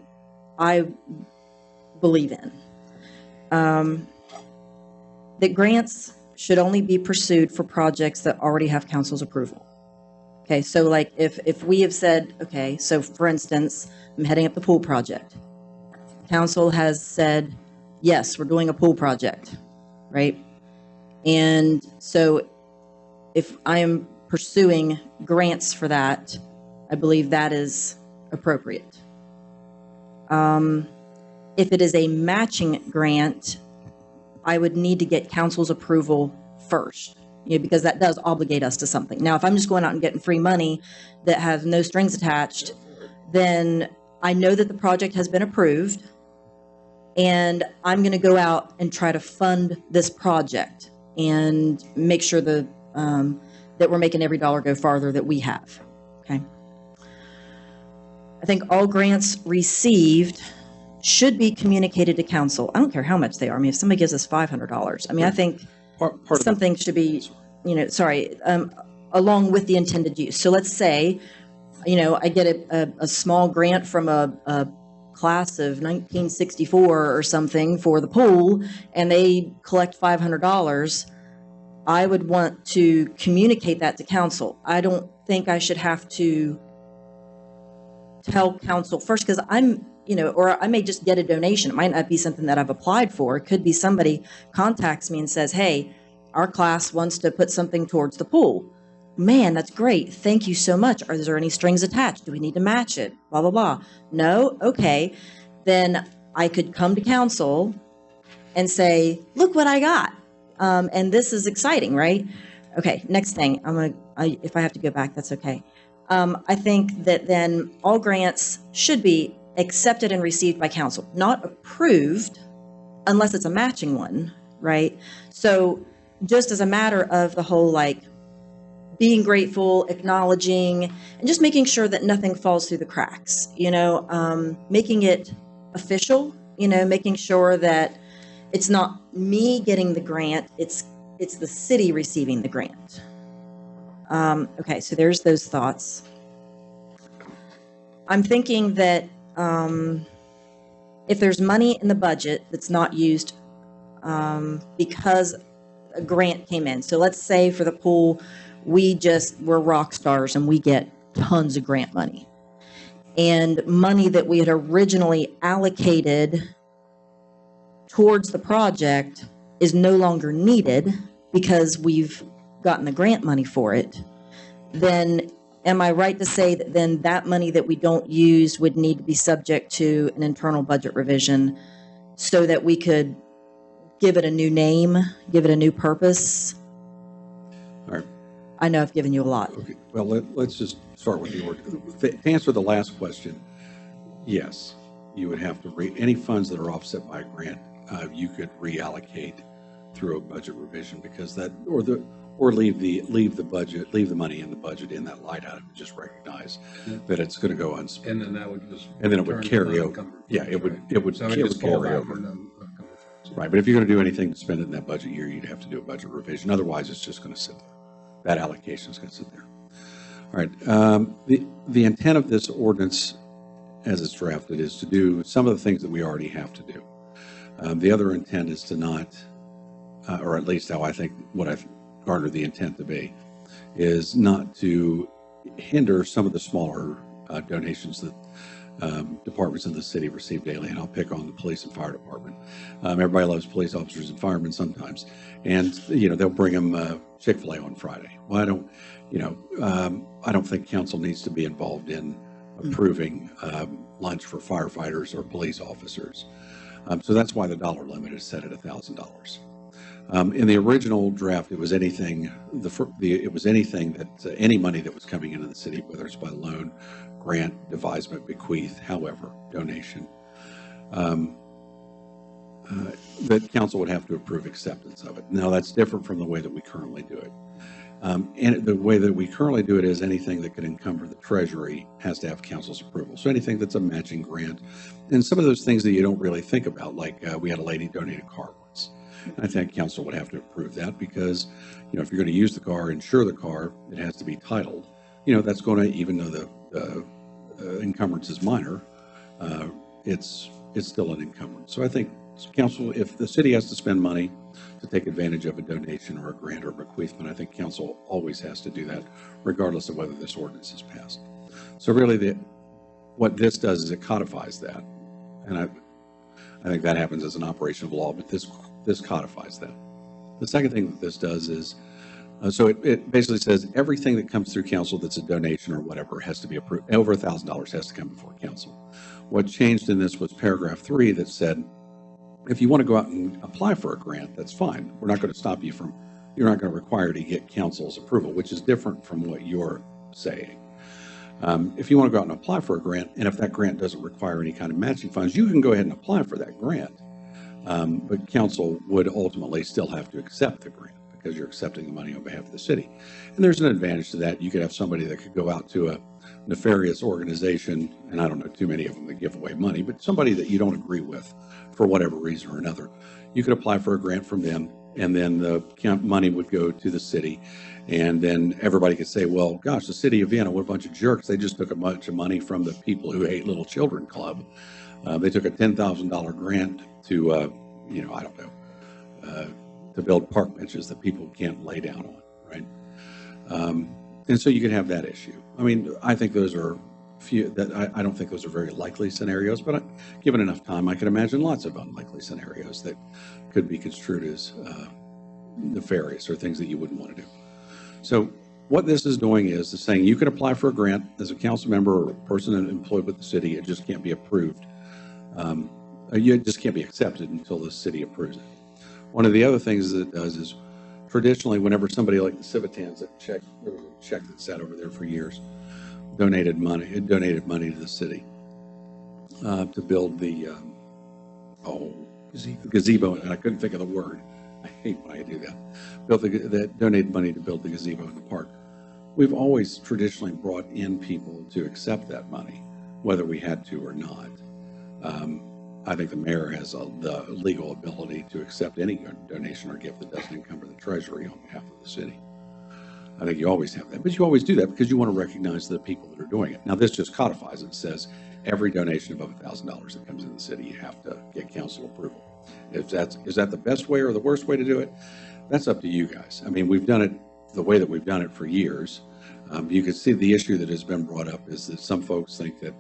believe in. That grants should only be pursued for projects that already have council's approval. Okay, so like if we have said, okay, so for instance, I'm heading up the pool project. Council has said, yes, we're doing a pool project, right? And so if I am pursuing grants for that, I believe that is appropriate. If it is a matching grant, I would need to get council's approval first, because that does obligate us to something. Now, if I'm just going out and getting free money that has no strings attached, then I know that the project has been approved, and I'm going to go out and try to fund this project and make sure that we're making every dollar go farther that we have. Okay. I think all grants received should be communicated to council. I don't care how much they are. I mean, if somebody gives us $500, I mean, I think Part of something should be, along with the intended use. So let's say, I get a small grant from a class of 1964 or something for the pool, and they collect $500. I would want to communicate that to council. I don't think I should have to tell council first, because or I may just get a donation. It might not be something that I've applied for. It could be somebody contacts me and says, hey, our class wants to put something towards the pool. Man, that's great. Thank you so much. Are there any strings attached? Do we need to match it? Blah, blah, blah. No? Okay. Then I could come to council and say, look what I got. And this is exciting, right? Okay, next thing. If I have to go back, that's okay. I think that then all grants should be accepted and received by council, not approved unless it's a matching one, right? So just as a matter of the whole, being grateful, acknowledging, and just making sure that nothing falls through the cracks, making it official, making sure that it's not me getting the grant, it's the city receiving the grant. Okay, so there's those thoughts. I'm thinking that if there's money in the budget that's not used because a grant came in. So let's say for the pool, we're rock stars and we get tons of grant money. And money that we had originally allocated towards the project is no longer needed because we've gotten the grant money for it. Then am I right to say that then that money that we don't use would need to be subject to an internal budget revision so that we could give it a new name, give it a new purpose? All right. I know I've given you a lot. Okay. Well, let's just start with the order. To answer the last question, yes, you would have to any funds that are offset by a grant, you could reallocate through a budget revision because or leave the budget, leave the money in the budget in that line item, just recognize that it's going to go unspent. And then that would just. And then it would carry over. Yeah, it would So it just fall carry back over. on Right, but if you're going to do anything to spend it in that budget year, you'd have to do a budget revision. Otherwise, it's just going to sit there. That allocation is going to sit there. All right. The intent of this ordinance, as it's drafted, is to do some of the things that we already have to do. The other intent is to not, or at least how I think what I've garnered the intent to be, is not to hinder some of the smaller donations that departments in the city receive daily. And I'll pick on the police and fire department. Everybody loves police officers and firemen sometimes. And, they'll bring them Chick-fil-A on Friday. Well, I don't think council needs to be involved in approving lunch for firefighters or police officers. So that's why the dollar limit is set at $1,000. In the original draft, it was anything. It was anything that any money that was coming into the city, whether it's by loan, grant, devisement, bequeath, however, donation, that council would have to approve acceptance of it. Now, that's different from the way that we currently do it. And the way that we currently do it is anything that could encumber the treasury has to have council's approval. So anything that's a matching grant, and some of those things that you don't really think about, like we had a lady donate a car once. I think council would have to approve that because, if you're going to use the car, insure the car, it has to be titled. That's going to, even though the encumbrance is minor, it's still an encumbrance. So I think council, if the city has to spend money to take advantage of a donation or a grant or bequeathment, I think council always has to do that, regardless of whether this ordinance is passed. So really, what this does is it codifies that, and I think that happens as an operation of law, but this codifies that. The second thing that this does is So it basically says everything that comes through council that's a donation or whatever has to be approved. Over $1,000 has to come before council. What changed in this was paragraph 3 that said, if you want to go out and apply for a grant, that's fine. We're not going to stop you from, you're not going to require to get council's approval, which is different from what you're saying. If you want to go out and apply for a grant, and if that grant doesn't require any kind of matching funds, you can go ahead and apply for that grant. But council would ultimately still have to accept the grant because you're accepting the money on behalf of the city. And there's an advantage to that. You could have somebody that could go out to a nefarious organization, and I don't know too many of them that give away money, but somebody that you don't agree with for whatever reason or another. You could apply for a grant from them, and then the money would go to the city. And then everybody could say, well, gosh, the city of Vienna, what a bunch of jerks. They just took a bunch of money from the People Who Hate Little Children Club. They took a $10,000 grant to, I don't know, to build park benches that people can't lay down on, right? And so you could have that issue. I mean, I think those are few, that I don't think those are very likely scenarios, but given enough time, I can imagine lots of unlikely scenarios that could be construed as nefarious or things that you wouldn't want to do. So what this is doing is saying you can apply for a grant as a council member or a person employed with the city. It just can't be approved. It just can't be accepted until the city approves it. One of the other things that it does is traditionally, whenever somebody like the Civitans that there was a check that sat over there for years, donated money to the city to build the gazebo, and I couldn't think of the word. I hate when I do that. That donated money to build the gazebo in the park. We've always traditionally brought in people to accept that money, whether we had to or not. I think the mayor has the legal ability to accept any donation or gift that doesn't encumber the treasury on behalf of the city. I think you always have that, but you always do that because you want to recognize the people that are doing it. Now, this just codifies it. It says every donation above $1,000 that comes in the city, you have to get council approval. Is that the best way or the worst way to do it? That's up to you guys. I mean, we've done it the way that we've done it for years. You can see the issue that has been brought up is that some folks think that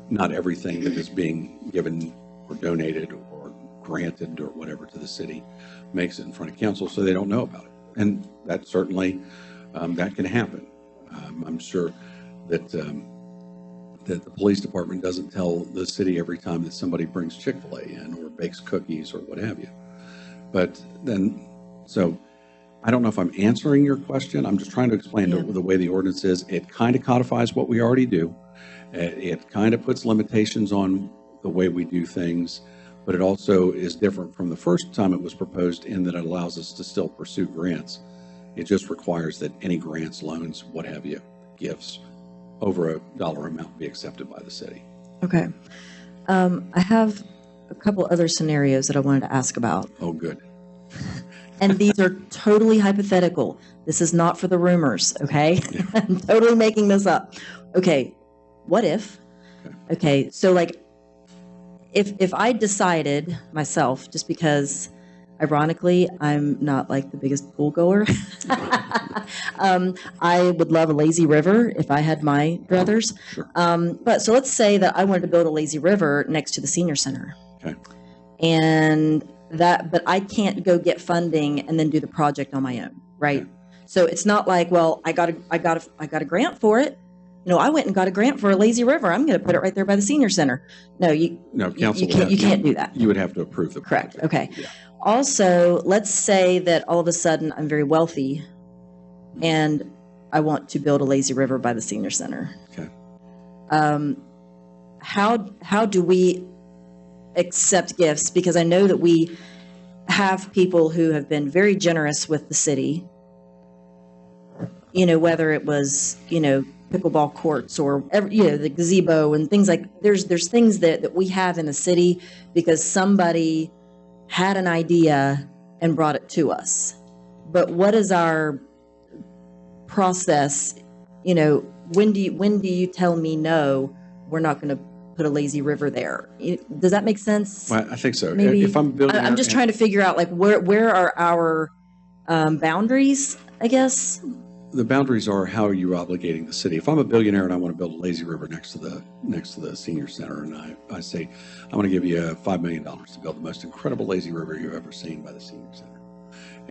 not everything that is being given or donated or granted or whatever to the city makes it in front of council, so they don't know about it. And that certainly, that can happen. I'm sure that that the police department doesn't tell the city every time that somebody brings Chick-fil-A in or bakes cookies or what have you. But then, so I don't know if I'm answering your question. I'm just trying to explain the way the ordinance is. It kind of codifies what we already do. It kind of puts limitations on the way we do things, but it also is different from the first time it was proposed in that it allows us to still pursue grants. It just requires that any grants, loans, what have you, gifts over a dollar amount be accepted by the city. Okay. I have a couple other scenarios that I wanted to ask about. Oh, good. And these are totally hypothetical. This is not for the rumors, okay? I'm totally making this up. Okay, what if? Okay, so like, if I decided myself, just because, ironically, I'm not like the biggest pool goer, I would love a lazy river if I had my druthers. Sure. But so let's say that I wanted to build a lazy river next to the senior center. Okay. But I can't go get funding and then do the project on my own, right? Okay. So it's not like, well, I got a grant for it. You know, I went and got a grant for a lazy river. I'm going to put it right there by the senior center. No, council you can't do that. You would have to approve the Correct. project. Okay. Yeah. Also, let's say that all of a sudden I'm very wealthy and I want to build a lazy river by the senior center. Okay. How do we accept gifts? Because I know that we have people who have been very generous with the city, you know, whether it was, you know, pickleball courts or, the gazebo and things like, there's things that we have in the city because somebody had an idea and brought it to us. But what is our process? You know, when do you tell me, no, we're not going to put a lazy river there? Does that make sense? Well, I think so. Maybe. If I'm building, I'm just trying to figure out like where are our boundaries, I guess. The boundaries are how are you obligating the city. If I'm a billionaire and I want to build a lazy river next to the senior center, and I say I'm going to give you $5 million to build the most incredible lazy river you've ever seen by the senior center,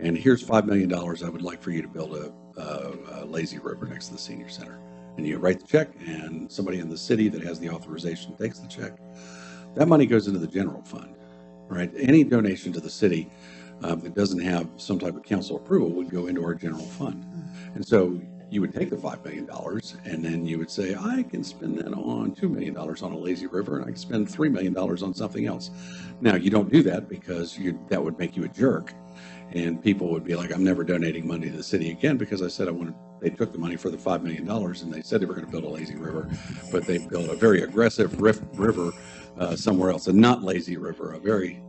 and here's $5 million I would like for you to build a lazy river next to the senior center. And you write the check, and somebody in the city that has the authorization takes the check. That money goes into the general fund, right? Any donation to the city that doesn't have some type of council approval would go into our general fund. And so you would take the $5 million and then you would say, I can spend that on $2 million on a lazy river, and I can spend $3 million on something else. Now, you don't do that because that would make you a jerk. And people would be like, I'm never donating money to the city again, because I said they took the money for the $5 million and they said they were going to build a lazy river, but they built a very aggressive river somewhere else, a not lazy river, a very,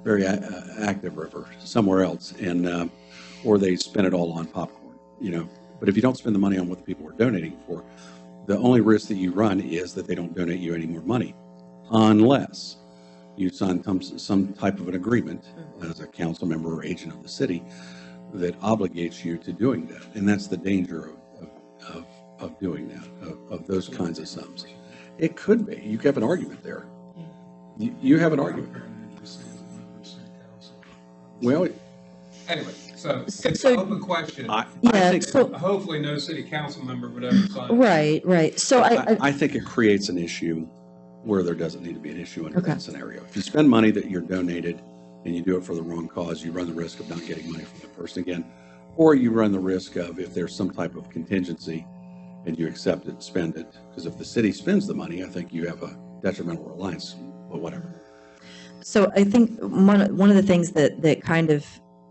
very active river somewhere else. And, or they spent it all on popcorn, But if you don't spend the money on what the people are donating for, the only risk that you run is that they don't donate you any more money, unless you sign some type of an agreement as a council member or agent of the city that obligates you to doing that. And that's the danger of doing that, of those kinds of sums. It could be. You have an argument there. You have an argument. Well, Anyway, so it's an open question. I Yeah, think so, Hopefully, no city council member would ever sign. right. So I think it creates an issue where there doesn't need to be an issue under that scenario. If you spend money that you're donated and you do it for the wrong cause, you run the risk of not getting money from the person again, or you run the risk of, if there's some type of contingency and you accept it, spend it. Because if the city spends the money, I think you have a detrimental reliance, but whatever. So I think one of the things that kind of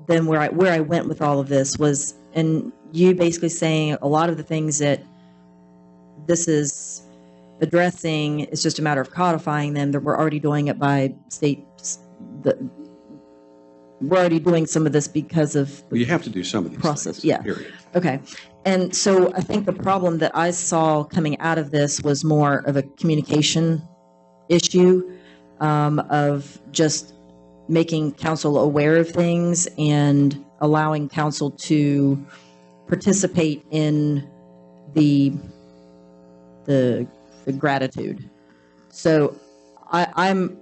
then where I went with all of this was, and you basically saying a lot of the things that this is addressing, it's just a matter of codifying them, that we're already doing it by states. We're already doing some of this because of Well, you have to do some of these process. things, Yeah. period. Okay. And so I think the problem that I saw coming out of this was more of a communication issue, of just making council aware of things and allowing council to participate in the gratitude. So I'm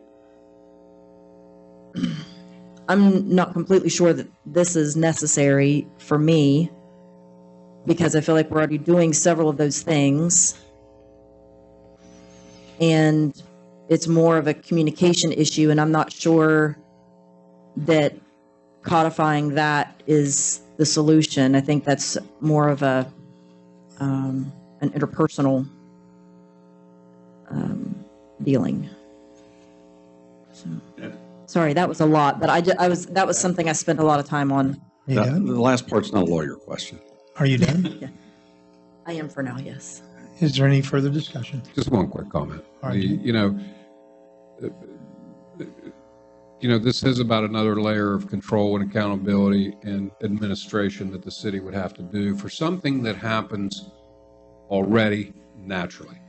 not completely sure that this is necessary for me, because I feel like we're already doing several of those things. And it's more of a communication issue, and I'm not sure that codifying that is the solution. I think that's more of an interpersonal dealing. So, sorry, that was a lot, but that was something I spent a lot of time on. You The done? last part's not a lawyer question. Are you done? I am for now, yes. Is there any further discussion? Just one quick comment. All right. This is about another layer of control and accountability and administration that the city would have to do for something that happens already naturally.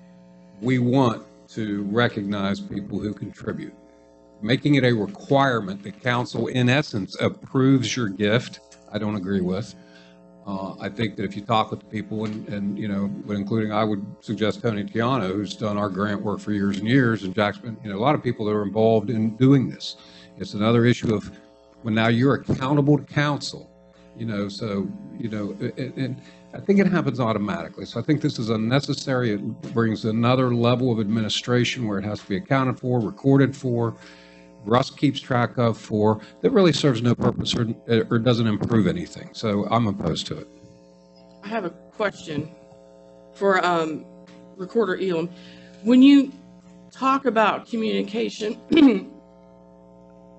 We want to recognize people who contribute. Making it a requirement that council, in essence, approves your gift, I don't agree with. I think that if you talk with the people, and including, I would suggest Tony Tiano, who's done our grant work for years and years, and Jack's been, a lot of people that are involved in doing this. It's another issue of when now you're accountable to council, and I think it happens automatically. So I think this is unnecessary. It brings another level of administration where it has to be accounted for, recorded for, Russ keeps track of, for, that really serves no purpose or doesn't improve anything. So I'm opposed to it. I have a question for Recorder Elam. When you talk about communication,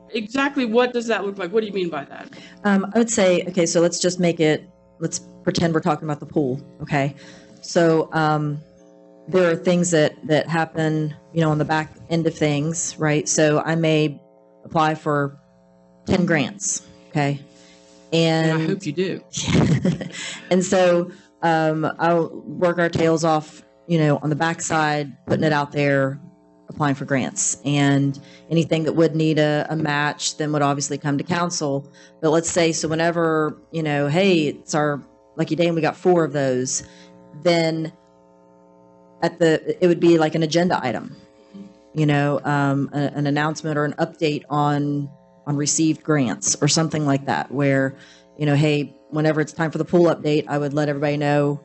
exactly what does that look like? What do you mean by that? I would say, okay, so let's just let's pretend we're talking about the pool, okay? So there are things that happen, on the back end of things, right? So I may apply for 10 grants, okay? And I hope you do. And so I'll work our tails off, on the backside, putting it out there, applying for grants. And anything that would need a match then would obviously come to council. But let's say, so whenever, hey, it's our lucky day and we got 4 of those, then it would be like an agenda item, an announcement or an update on received grants or something like that, where hey, whenever it's time for the pool update, I would let everybody know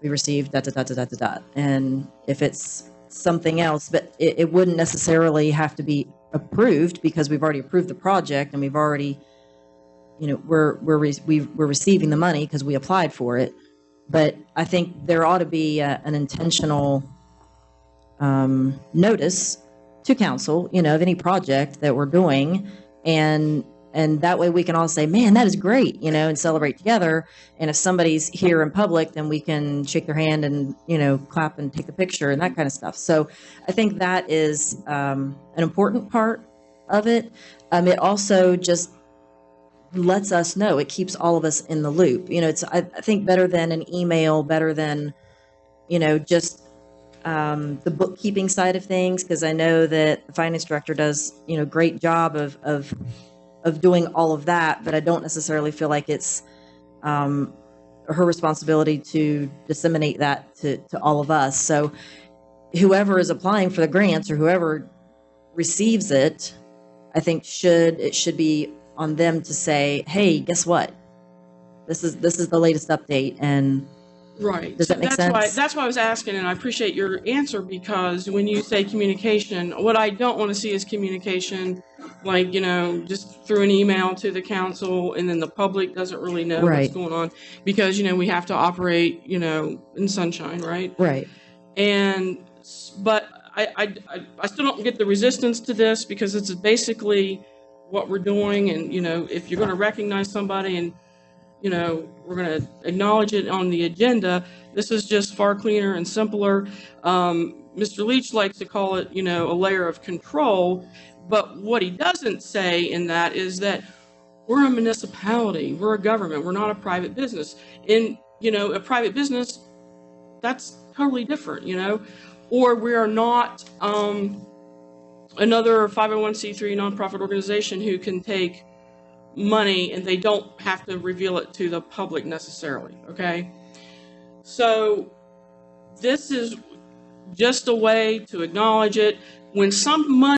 we received da da da da da da da. And if it's something else, but it wouldn't necessarily have to be approved because we've already approved the project and we've already, we're receiving the money because we applied for it. But I think there ought to be an intentional notice to council, of any project that we're doing, and that way we can all say, man, that is great, and celebrate together. And if somebody's here in public, then we can shake their hand and, clap and take the picture and that kind of stuff. So I think that is an important part of it. It also just lets us know, it keeps all of us in the loop. It's, I think, better than an email, better than, just the bookkeeping side of things, because I know that the finance director does, great job of doing all of that, but I don't necessarily feel like it's her responsibility to disseminate that to all of us. So whoever is applying for the grants or whoever receives it, I think it should be on them to say, hey, guess what? This is the latest update. And Right. Does that make sense? That's why I was asking, and I appreciate your answer, because when you say communication, what I don't want to see is communication, like, just through an email to the council, and then the public doesn't really know Right. what's going on, because, we have to operate, in sunshine, right? Right. But I still don't get the resistance to this, because it's basically what we're doing, and, if you're going to recognize somebody and we're going to acknowledge it on the agenda, this is just far cleaner and simpler. Mr. Leach likes to call it, a layer of control. But what he doesn't say in that is that we're a municipality, we're a government, we're not a private business. In, a private business, that's totally different, or we are not another 501c3 nonprofit organization who can take money and they don't have to reveal it to the public necessarily. Okay, so this is just a way to acknowledge it when some money